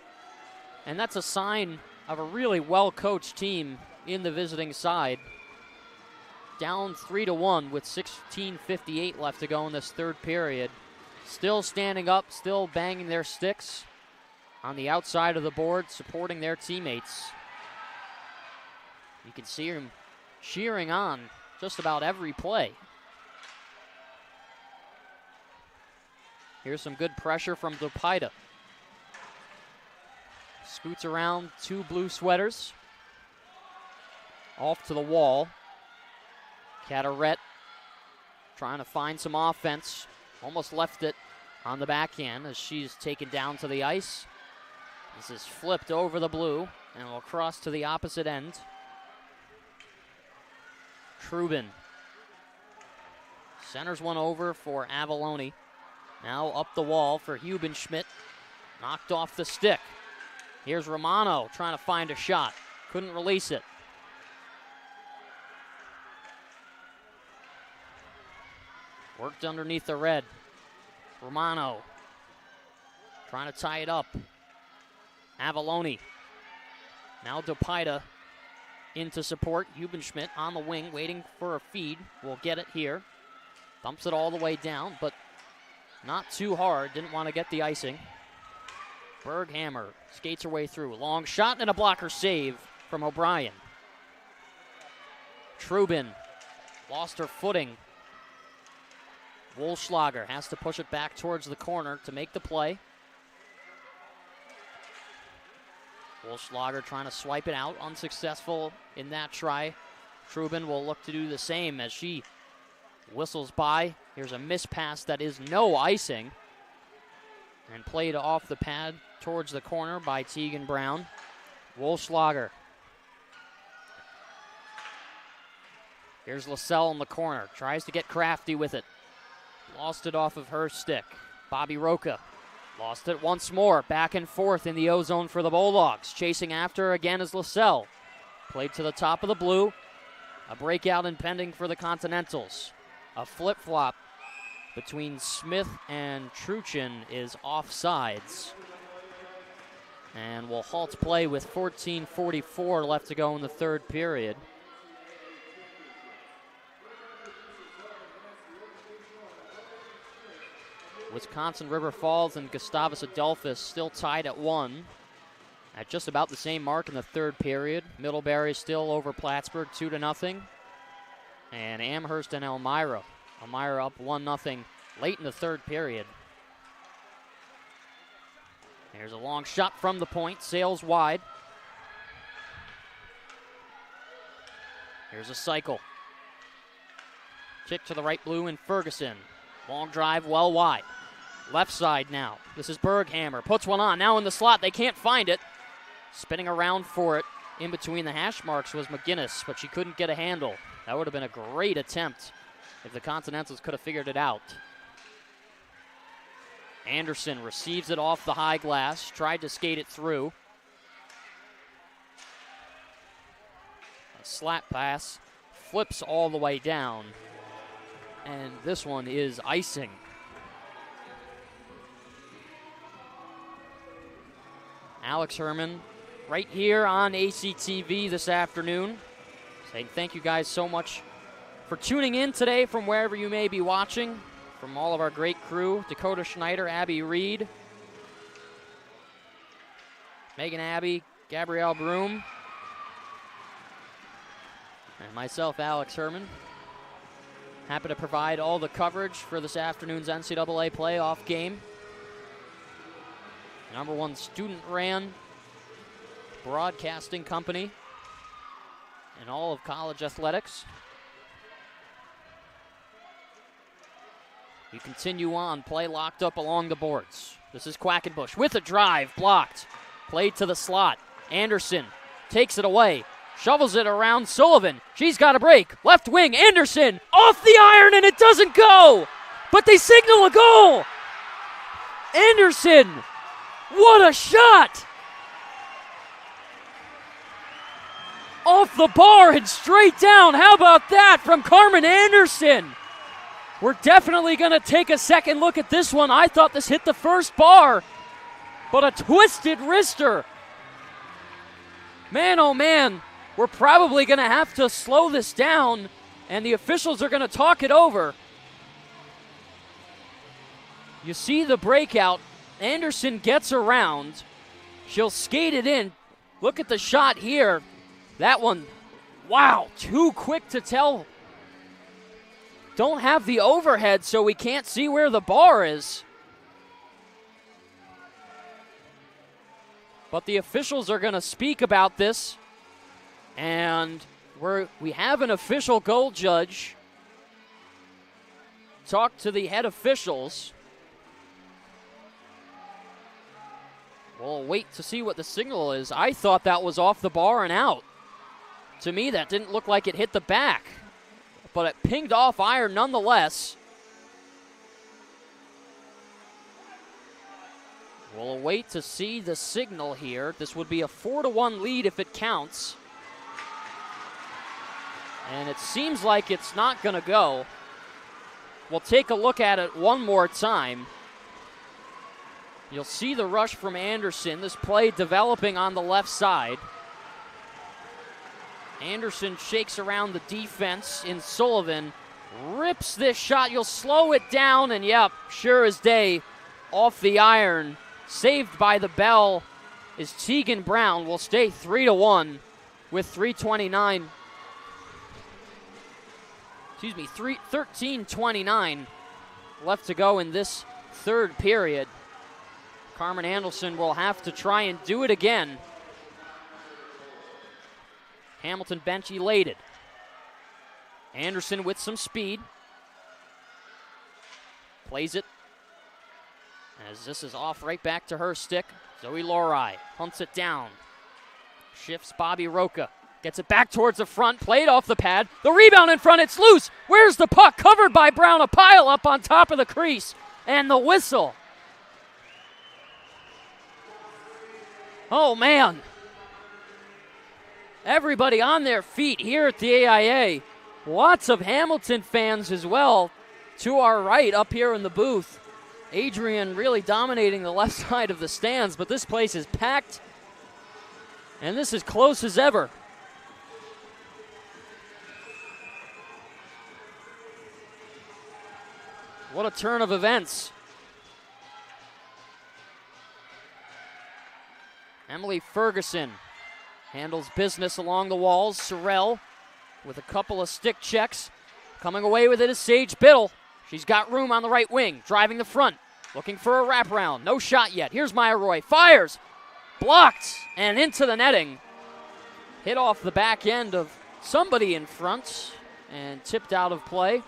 G: and that's a sign of a really well-coached team in the visiting side. Down 3-1 with 16:58 left to go in this third period. Still standing up, still banging their sticks on the outside of the board, supporting their teammates. You can see them cheering on just about every play. Here's some good pressure from Dupida. Scoots around 2 blue sweaters. Off to the wall. Carteret trying to find some offense. Almost left it on the backhand as she's taken down to the ice. This is flipped over the blue and will cross to the opposite end. Trubin centers one over for Avalone. Now up the wall for Hubenschmidt. Knocked off the stick. Here's Romano trying to find a shot. Couldn't release it. Worked underneath the red. Romano trying to tie it up. Avalone. Now Dopida into support. Hubenschmidt on the wing waiting for a feed. Will get it here. Dumps it all the way down, but not too hard. Didn't want to get the icing. Berghammer skates her way through. Long shot and a blocker save from O'Brien. Trubin lost her footing. Wohlschlager has to push it back towards the corner to make the play. Wohlschlager trying to swipe it out, unsuccessful in that try. Trubin will look to do the same as she whistles by. Here's a miss pass that is no icing. And played off the pad towards the corner by Tegan Brown. Wohlschlager. Here's Lascelles in the corner. Tries to get crafty with it. Lost it off of her stick. Bobby Roca lost it once more. Back and forth in the O-zone for the Bulldogs. Chasing after again is Lascelles. Played to the top of the blue. A breakout impending for the Continentals. A flip-flop between Smith and Truchin is offsides. And will halt play with 14:44 left to go in the third period. Wisconsin River Falls and Gustavus Adolphus still tied at 1 at just about the same mark in the third period. Middlebury still over Plattsburgh 2-0. And Amherst and Elmira. Elmira up 1-0 late in the third period. There's a long shot from the point, sails wide. Here's a cycle. Kick to the right blue and Ferguson. Long drive well wide. Left side now. This is Berghammer. Puts one on. Now in the slot. They can't find it. Spinning around for it in between the hash marks was McGinnis, but she couldn't get a handle. That would have been a great attempt if the Continentals could have figured it out. Anderson receives it off the high glass. Tried to skate it through. A slap pass. Flips all the way down. And this one is icing. Alex Herman right here on ACTV this afternoon. Saying thank you guys so much for tuning in today from wherever you may be watching. From all of our great crew, Dakota Schneider, Abby Reed, Megan Abbey, Gabrielle Broom, and myself, Alex Herman. Happy to provide all the coverage for this afternoon's NCAA playoff game. #1 student-ran broadcasting company in all of college athletics. We continue on, play locked up along the boards. This is Quackenbush with a drive, blocked. Played to the slot. Anderson takes it away. Shovels it around Sullivan. She's got a break. Left wing, Anderson off the iron, and it doesn't go. But they signal a goal. Anderson, what a shot. Off the bar and straight down. How about that from Carmen Anderson? We're definitely going to take a second look at this one. I thought this hit the first bar, but a twisted wrister. Man, oh man. We're probably going to have to slow this down, and the officials are going to talk it over. You see the breakout. Anderson gets around. She'll skate it in. Look at the shot here. That one, wow, too quick to tell. Don't have the overhead, so we can't see where the bar is. But the officials are going to speak about this. And we have an official goal judge talk to the head officials. We'll wait to see what the signal is. I thought that was off the bar and out. To me, that didn't look like it hit the back, but it pinged off iron nonetheless. We'll wait to see the signal here. This would be a 4-1 lead if it counts. And it seems like it's not going to go. We'll take a look at it one more time. You'll see the rush from Anderson. This play developing on the left side. Anderson shakes around the defense in Sullivan. Rips this shot. You'll slow it down, and yep, sure as day, off the iron. Saved by the bell is Tegan Brown. Will stay 3-1 with 13:29 left to go in this third period. Carmen Anderson will have to try and do it again. Hamilton bench elated. Anderson with some speed. Plays it. As this is off right back to her stick. Zoe Lorai hunts it down. Shifts Bobby Roca. Gets it back towards the front. Played off the pad. The rebound in front. It's loose. Where's the puck? Covered by Brown. A pile up on top of the crease. And the whistle. Oh, man. Everybody on their feet here at the AIA. Lots of Hamilton fans as well to our right up here in the booth. Adrian really dominating the left side of the stands, but this place is packed, and this is close as ever. What a turn of events. Emily Ferguson handles business along the walls. Sorrell with a couple of stick checks. Coming away with it is Sage Biddle. She's got room on the right wing, driving the front, looking for a wraparound. No shot yet. Here's Maya Roy. Fires. Blocked and into the netting. Hit off the back end of somebody in front and tipped out of play.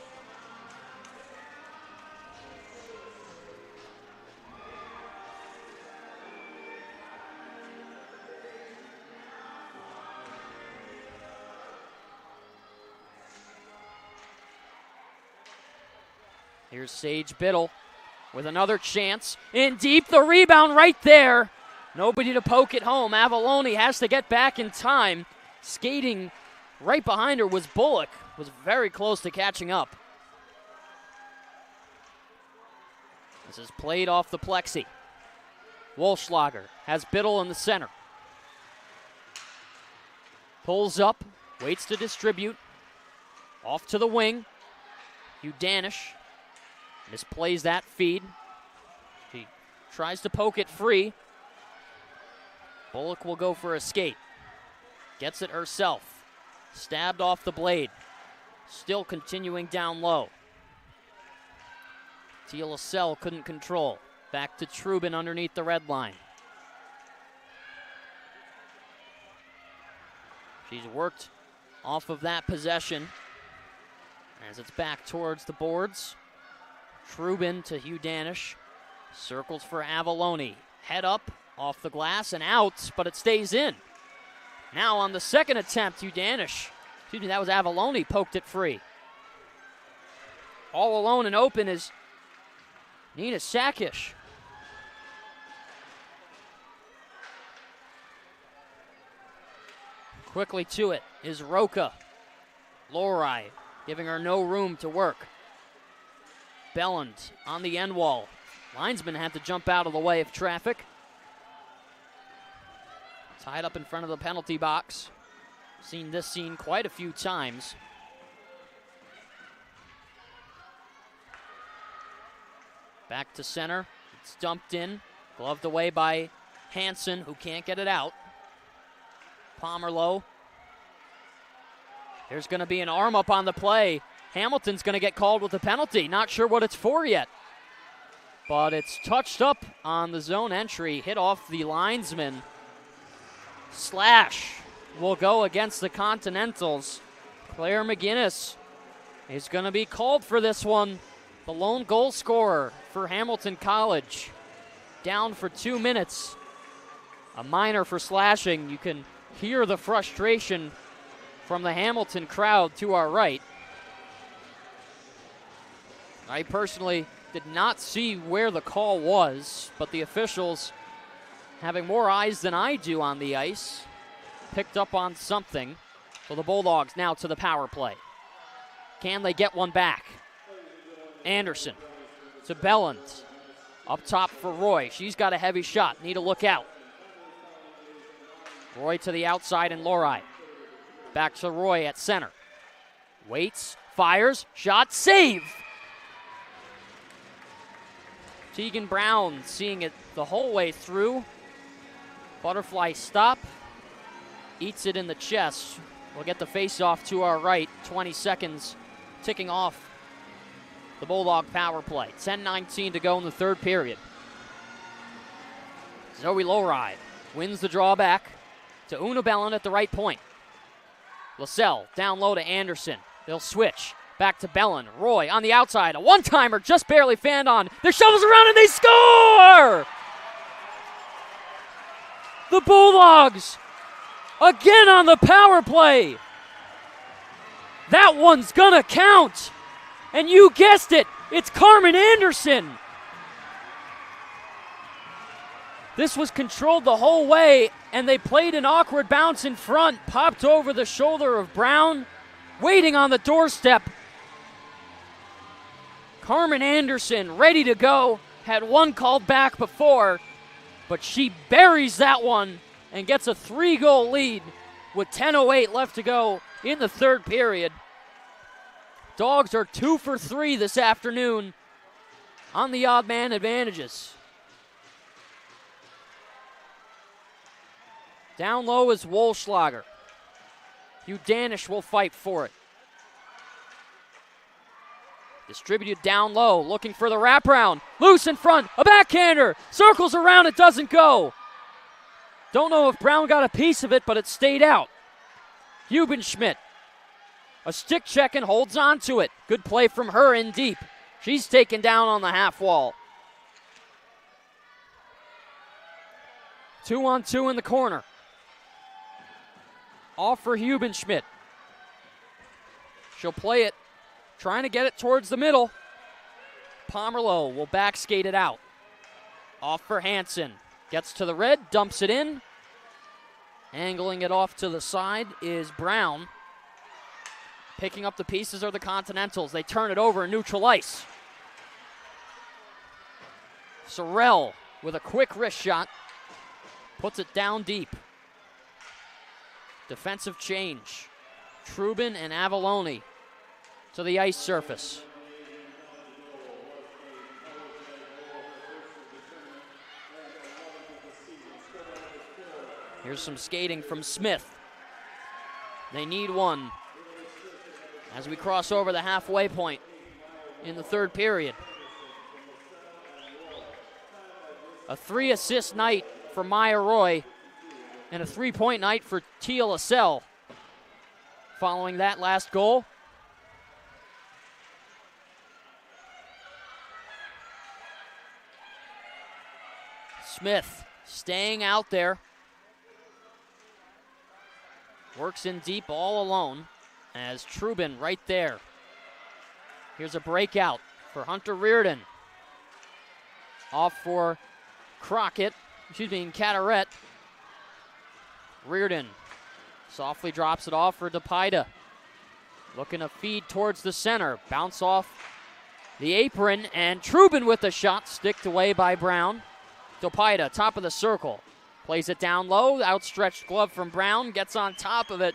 G: Here's Sage Biddle with another chance. In deep, the rebound right there. Nobody to poke it home. Avalone has to get back in time. Skating right behind her was Bullock. Was very close to catching up. This is played off the plexi. Wolfschlager has Biddle in the center. Pulls up, waits to distribute. Off to the wing. Hugh Danish misplays that feed. He tries to poke it free. Bullock will go for a skate. Gets it herself. Stabbed off the blade. Still continuing down low. Tia LaSalle couldn't control. Back to Trubin underneath the red line. She's worked off of that possession as it's back towards the boards. Trubin to Hugh Danish. Circles for Avalone. Head up, off the glass and out, but it stays in. Now on the second attempt, Hugh Danish. Excuse me, that was Avalone, poked it free. All alone and open is Nina Sakic. Quickly to it is Roca. Lorai giving her no room to work. Belland on the end wall. Linesman had to jump out of the way of traffic. Tied up in front of the penalty box. Seen this scene quite a few times. Back to center. It's dumped in. Gloved away by Hansen, who can't get it out. Pomerleau. There's going to be an arm up on the play. Hamilton's going to get called with a penalty. Not sure what it's for yet. But it's touched up on the zone entry. Hit off the linesman. Slash will go against the Continentals. Claire McGinnis is going to be called for this one. the lone goal scorer for Hamilton College, down for 2 minutes. A minor for slashing. You can hear the frustration from the Hamilton crowd to our right. I personally did not see where the call was, but the officials, having more eyes than I do on the ice, picked up on something. So the Bulldogs now to the power play. Can they get one back? Anderson to Belland. Up top for Roy. She's got a heavy shot. Need to look out. Roy to the outside and Lori. Back to Roy at center. Waits, fires, shot, save! Tegan Brown seeing it the whole way through. Butterfly stop. Eats it in the chest. We'll get the face-off to our right. 20 seconds ticking off the Bulldog power play. 10:19 to go in the third period. Zoe Lowride wins the draw back to Una Bellin at the right point. LaSalle down low to Anderson. They'll switch. Back to Bellin. Roy on the outside. A one-timer just barely fanned on. Their shovels around and they score! The Bulldogs again on the power play. That one's gonna count. And you guessed it, it's Carmen Anderson. This was controlled the whole way, and they played an awkward bounce in front, popped over the shoulder of Brown, waiting on the doorstep. Carmen Anderson ready to go, had one called back before, but she buries that one and gets a 3-goal lead with 10:08 left to go in the third period. Dogs are 2 for 3 this afternoon on the odd man advantages. Down low is Wolschlager. Hugh Danish will fight for it. Distributed down low, looking for the wraparound. Loose in front, a backhander. Circles around, it doesn't go. Don't know if Brown got a piece of it, but it stayed out. Hubenschmidt. A stick check and holds on to it. Good play from her in deep. She's taken down on the half wall. 2-on-2 in the corner. Off for Hubenschmidt. She'll play it, trying to get it towards the middle. Pomerleau will back skate it out. Off for Hansen. Gets to the red, dumps it in. Angling it off to the side is Brown. Picking up the pieces are the Continentals. They turn it over in neutral ice. Sorrell with a quick wrist shot. Puts it down deep. Defensive change. Trubin and Avalone to the ice surface. Here's some skating from Smith. They need one as we cross over the halfway point in the third period. A 3-assist night for Maya Roy and a 3-point night for Tia LaSalle following that last goal. Smith staying out there. Works in deep all alone as Trubin right there. Here's a breakout for Hunter Reardon. Off for Carteret. Reardon softly drops it off for DePida. Looking to feed towards the center. Bounce off the apron, and Trubin with the shot, sticked away by Brown. DePida, top of the circle. Plays it down low, outstretched glove from Brown, gets on top of it.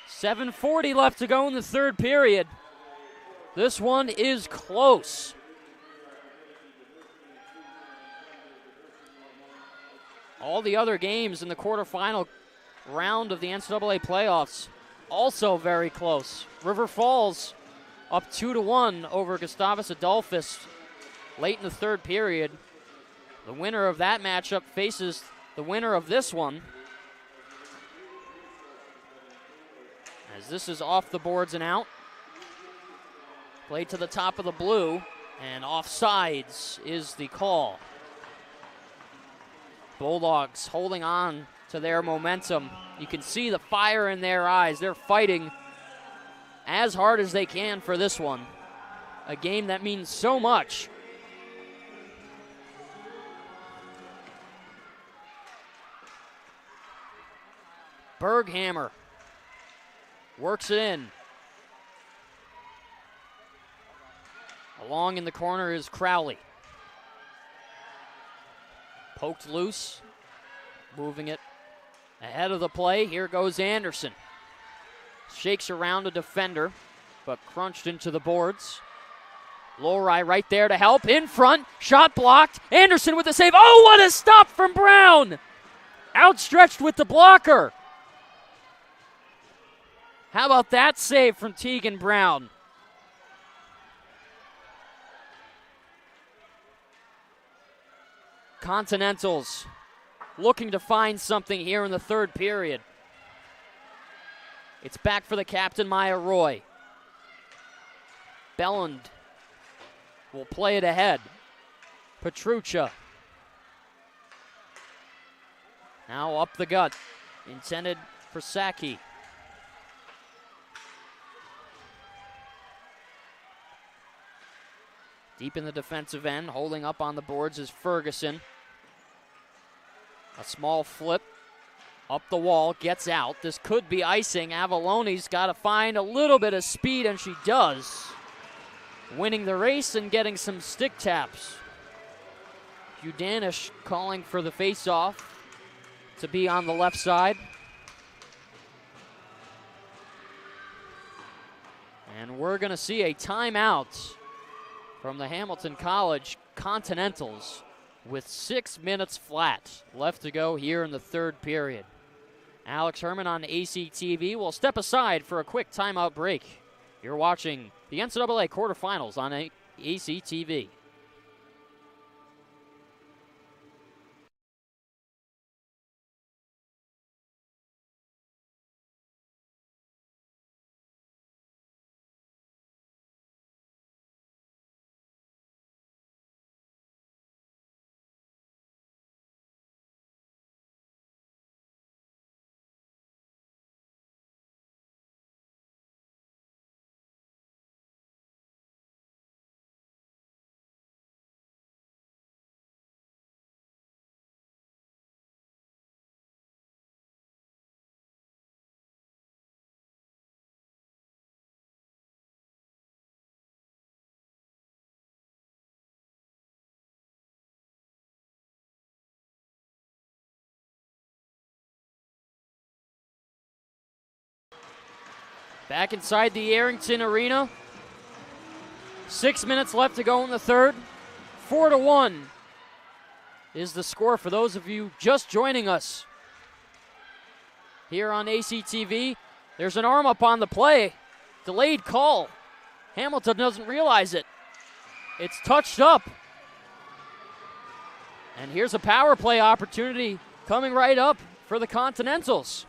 G: 7:40 left to go in the third period. This one is close. All the other games in the quarterfinal round of the NCAA playoffs also very close. River Falls up 2-1 over Gustavus Adolphus late in the third period. The winner of that matchup faces the winner of this one, as this is off the boards and out. Played to the top of the blue. And offsides is the call. Bulldogs holding on to their momentum. You can see the fire in their eyes. They're fighting as hard as they can for this one. A game that means so much. Berghammer works it in. Along in the corner is Crowley. Poked loose, moving it ahead of the play. Here goes Anderson. Shakes around a defender, but crunched into the boards. Lowry right there to help. In front, shot blocked. Anderson with the save. Oh, what a stop from Brown! Outstretched with the blocker. How about that save from Tegan Brown? Continentals looking to find something here in the third period. It's back for the captain, Maya Roy. Belland will play it ahead. Petruccia. Now up the gut. Intended for Saki. Deep in the defensive end, holding up on the boards is Ferguson. A small flip up the wall, gets out. This could be icing. Avallone's got to find a little bit of speed, and she does. Winning the race and getting some stick taps. Udanish calling for the face-off to be on the left side. And we're going to see a timeout from the Hamilton College Continentals with 6 minutes flat left to go here in the third period. Alex Herman on ACTV will step aside for a quick timeout break. You're watching the NCAA quarterfinals on ACTV. Back inside the Arrington Arena. 6 minutes left to go in the third. 4-1 is the score for those of you just joining us here on ACTV. There's an arm up on the play. Delayed call. Hamilton doesn't realize it. It's touched up. And here's a power play opportunity coming right up for the Continentals.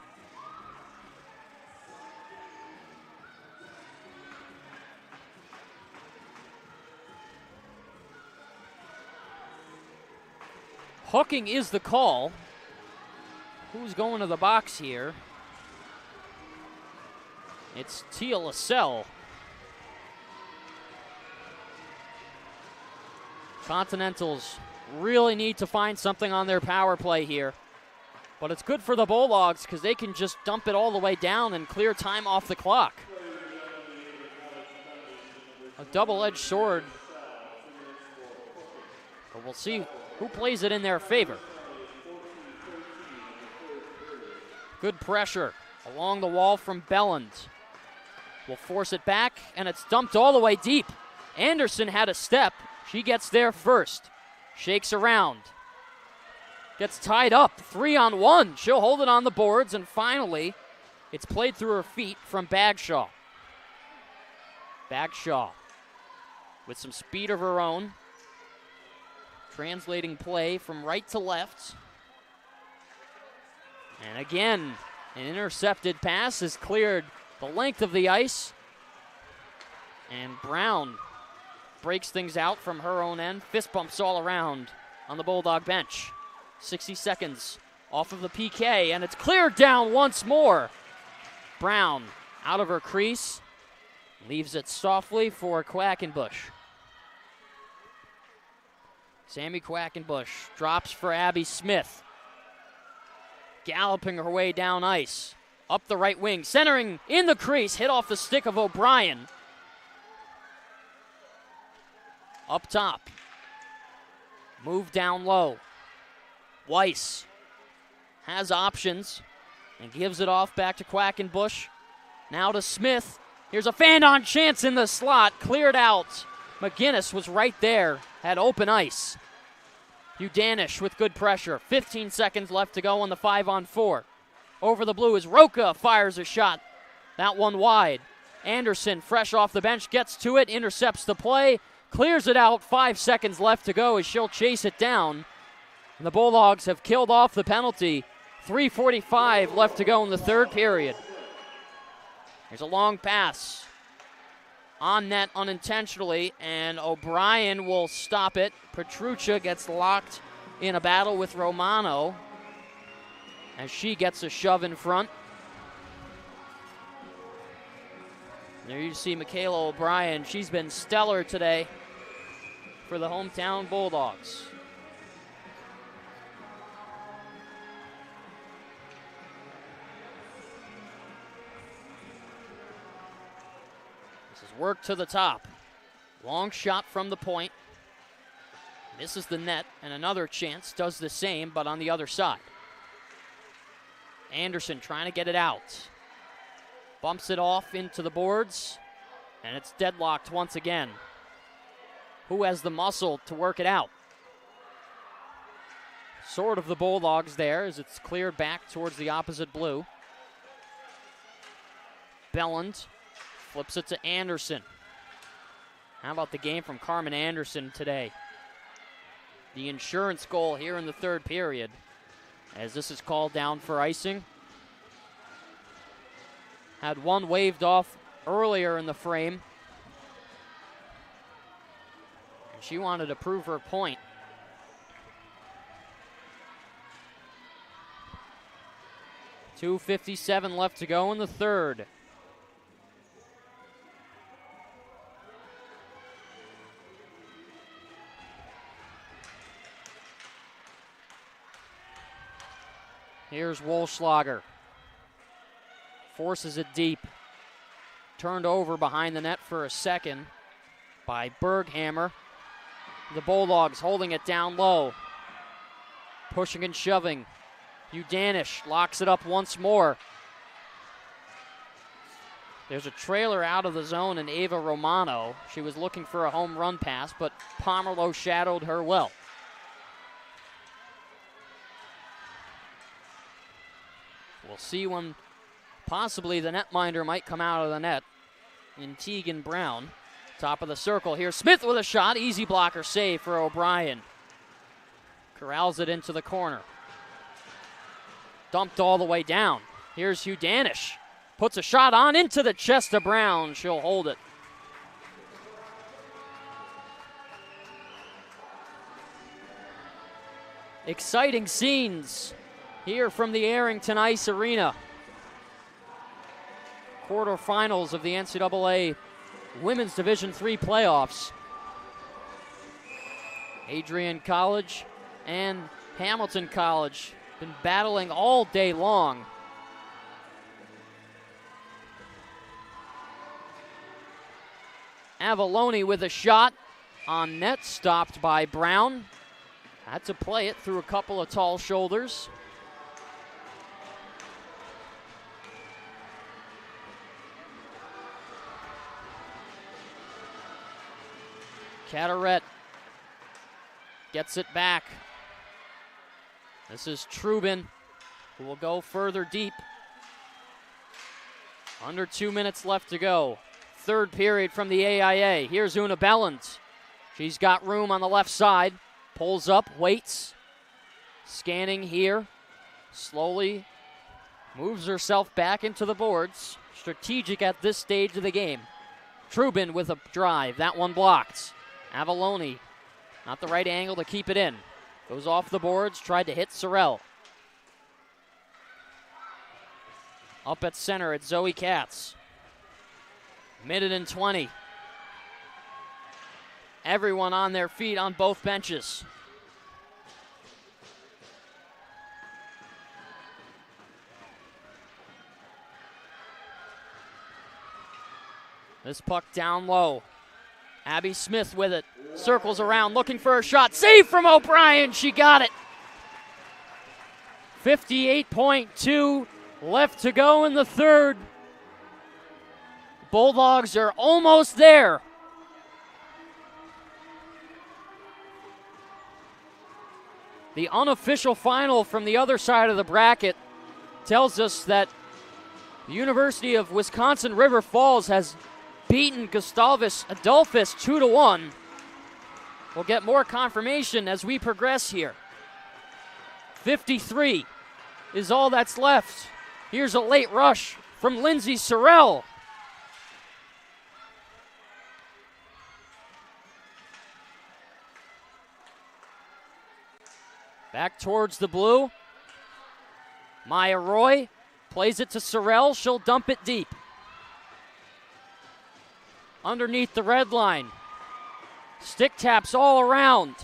G: Hooking is the call. Who's going to the box here? It's Tia Lascelles. Continentals really need to find something on their power play here. But it's good for the Bulldogs because they can just dump it all the way down and clear time off the clock. A double-edged sword. But we'll see who plays it in their favor. Good pressure along the wall from Belland. Will force it back, and it's dumped all the way deep. Anderson had a step. She gets there first. Shakes around. Gets tied up. 3-on-1. She'll hold it on the boards, and finally, it's played through her feet from Bagshaw. Bagshaw with some speed of her own. Translating play from right to left. And again, an intercepted pass has cleared the length of the ice. And Brown breaks things out from her own end. Fist bumps all around on the Bulldog bench. 60 seconds off of the PK, and it's cleared down once more. Brown out of her crease, leaves it softly for Quackenbush. Sammy Quackenbush drops for Abby Smith. Galloping her way down ice. Up the right wing, centering in the crease, hit off the stick of O'Brien. Up top. Move down low. Weiss has options and gives it off back to Quackenbush. Now to Smith. Here's a fan-on chance in the slot. Cleared out. McGinnis was right there. Had open ice. Udanish with good pressure. 15 seconds left to go on the 5-on-4. Over the blue as Roca fires a shot. That one wide. Anderson, fresh off the bench, gets to it, intercepts the play, clears it out. 5 seconds left to go as she'll chase it down. And the Bulldogs have killed off the penalty. 3:45 left to go in the third period. There's a long pass. On net unintentionally, and O'Brien will stop it. Petruccia gets locked in a battle with Romano as she gets a shove in front. There you see Michaela O'Brien. She's been stellar today for the hometown Bulldogs. This is work to the top. Long shot from the point. Misses the net, and another chance does the same, but on the other side. Anderson trying to get it out. Bumps it off into the boards, and it's deadlocked once again. Who has the muscle to work it out? Sort of the Bulldogs there as it's cleared back towards the opposite blue. Belland flips it to Anderson. How about the game from Carmen Anderson today? The insurance goal here in the third period, as this is called down for icing. Had one waved off earlier in the frame. And she wanted to prove her point. .257 left to go in the third. Here's Wolschlager. Forces it deep. Turned over behind the net for a second by Berghammer. The Bulldogs holding it down low. Pushing and shoving. Udanish locks it up once more. There's a trailer out of the zone in Ava Romano. She was looking for a home run pass, but Pomerleau shadowed her well. We'll see when possibly the netminder might come out of the net in Tegan Brown. Top of the circle here. Smith with a shot. Easy blocker save for O'Brien. Corrals it into the corner. Dumped all the way down. Here's Udanish. Puts a shot on into the chest of Brown. She'll hold it. Exciting scenes here from the Arrington Ice Arena. Quarterfinals of the NCAA Women's Division III playoffs. Adrian College and Hamilton College been battling all day long. Avalone with a shot on net, stopped by Brown. Had to play it through a couple of tall shoulders. Carteret gets it back. This is Trubin, who will go further deep. Under 2 minutes left to go. Third period from the AIA. Here's Una Belland. She's got room on the left side. Pulls up, waits. Scanning here. Slowly moves herself back into the boards. Strategic at this stage of the game. Trubin with a drive. That one blocked. Avalone, not the right angle to keep it in. Goes off the boards, tried to hit Sorrell. Up at center, it's Zoe Katz. Minute and 20. Everyone on their feet on both benches. This puck down low. Abby Smith with it. Circles around, looking for a shot. Save from O'Brien. She got it. 58.2 left to go in the third. Bulldogs are almost there. The unofficial final from the other side of the bracket tells us that the University of Wisconsin River Falls has beaten Gustavus Adolphus 2-1. We'll get more confirmation as we progress here. 53 is all that's left. Here's a late rush from Lindsay Sorrell. Back towards the blue. Maya Roy plays it to Sorrell. She'll dump it deep. Underneath the red line. Stick taps all around.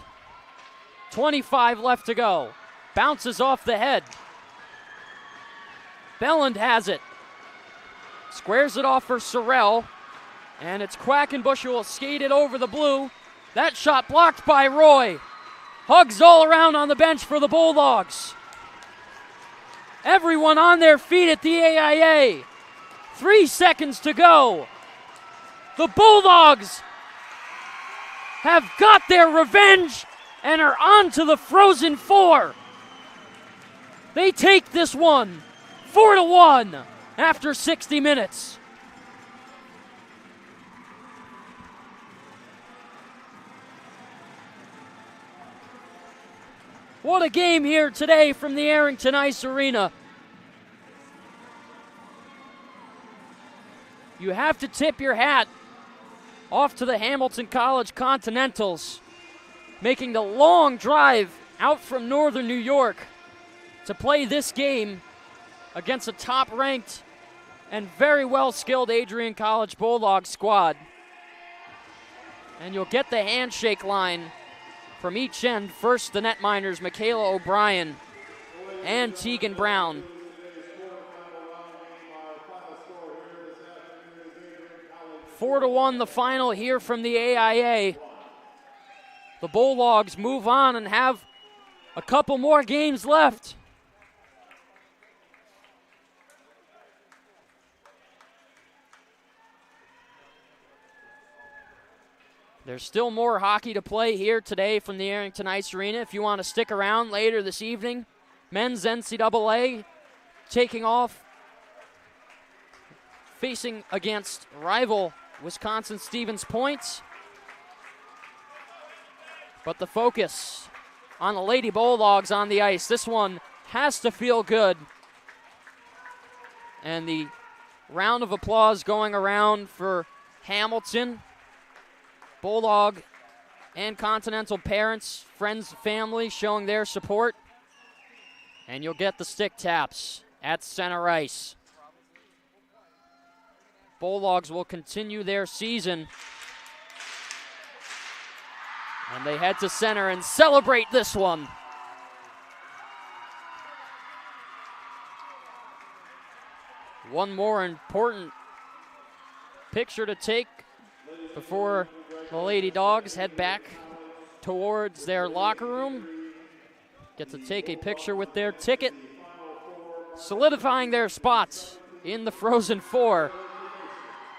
G: 25 left to go. Bounces off the head. Belland has it. Squares it off for Sorrell. And it's Quackenbush who will skate it over the blue. That shot blocked by Roy. Hugs all around on the bench for the Bulldogs. Everyone on their feet at the AIA. 3 seconds to go. The Bulldogs have got their revenge and are on to the Frozen Four. They take this one 4-1 after 60 minutes. What a game here today from the Arrington Ice Arena. You have to tip your hat off to the Hamilton College Continentals, making the long drive out from northern New York to play this game against a top-ranked and very well-skilled Adrian College Bulldogs squad. And you'll get the handshake line from each end. First, the netminders, Michaela O'Brien and Tegan Brown. Four to 1 the final here from the AIA. The Bulldogs move on and have a couple more games left. There's still more hockey to play here today from the Arrington Ice Arena. If you want to stick around later this evening, men's NCAA taking off, facing against rival Wisconsin Stevens Point. But the focus on the Lady Bulldogs on the ice. This one has to feel good. And the round of applause going around for Hamilton. Bulldog and Continental parents, friends, family showing their support. And you'll get the stick taps at center ice. Bulldogs will continue their season. And they head to center and celebrate this one. One more important picture to take before the Lady Dogs head back towards their locker room. Get to take a picture with their ticket, solidifying their spots in the Frozen Four.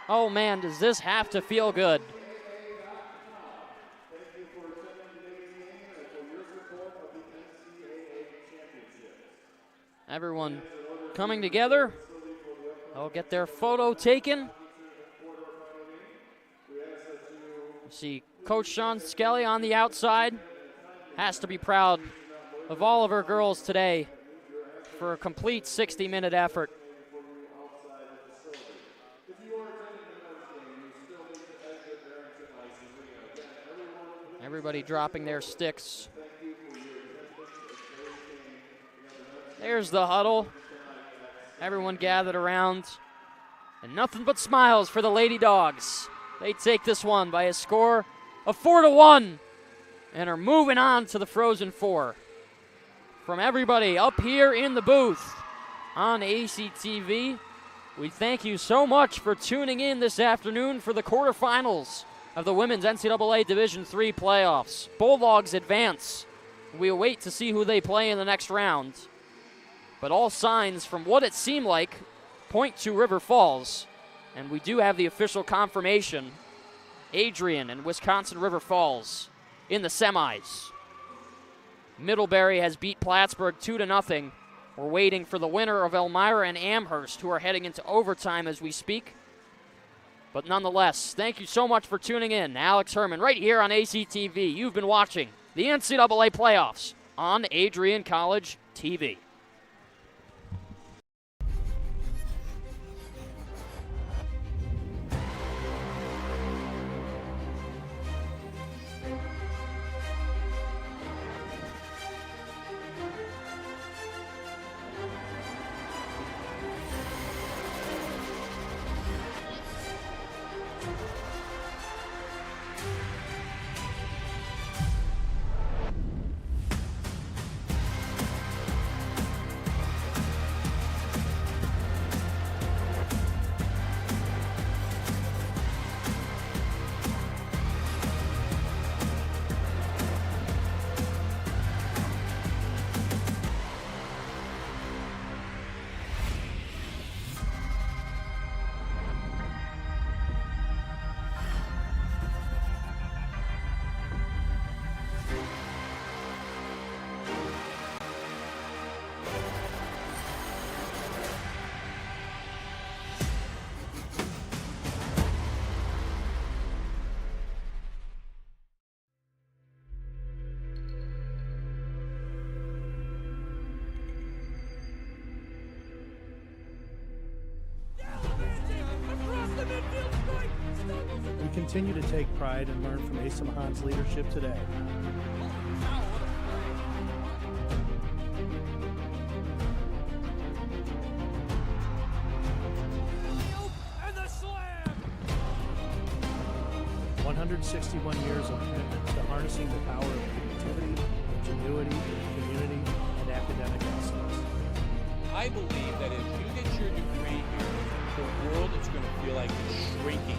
G: Oh man, does this have to feel good. Everyone coming together. They'll get their photo taken. You see Coach Sean Skelly on the outside. Has to be proud of all of her girls today for a complete 60-minute effort. Everybody dropping their sticks. There's the huddle. Everyone gathered around. And nothing but smiles for the Lady Dogs. They take this one by a score of 4-1 and are moving on to the Frozen Four. From everybody up here in the booth on ACTV, we thank you so much for tuning in this afternoon for the quarterfinals of the Women's NCAA Division III playoffs. Bulldogs advance. We await to see who they play in the next round. But all signs, from what it seemed like, point to River Falls. And we do have the official confirmation. Adrian and Wisconsin River Falls in the semis. Middlebury has beat Plattsburgh 2-0. We're waiting for the winner of Elmira and Amherst, who are heading into overtime as we speak. But nonetheless, thank you so much for tuning in. Alex Herman right here on ACTV. You've been watching the NCAA playoffs on Adrian College TV.
E: We continue to take pride and learn from Asa Mahan's leadership today.
B: And the slam!
E: 161 years of commitment to harnessing the power of creativity, ingenuity, community, and academic excellence.
F: I believe that if you get your degree here, the world is going to feel like it's shrinking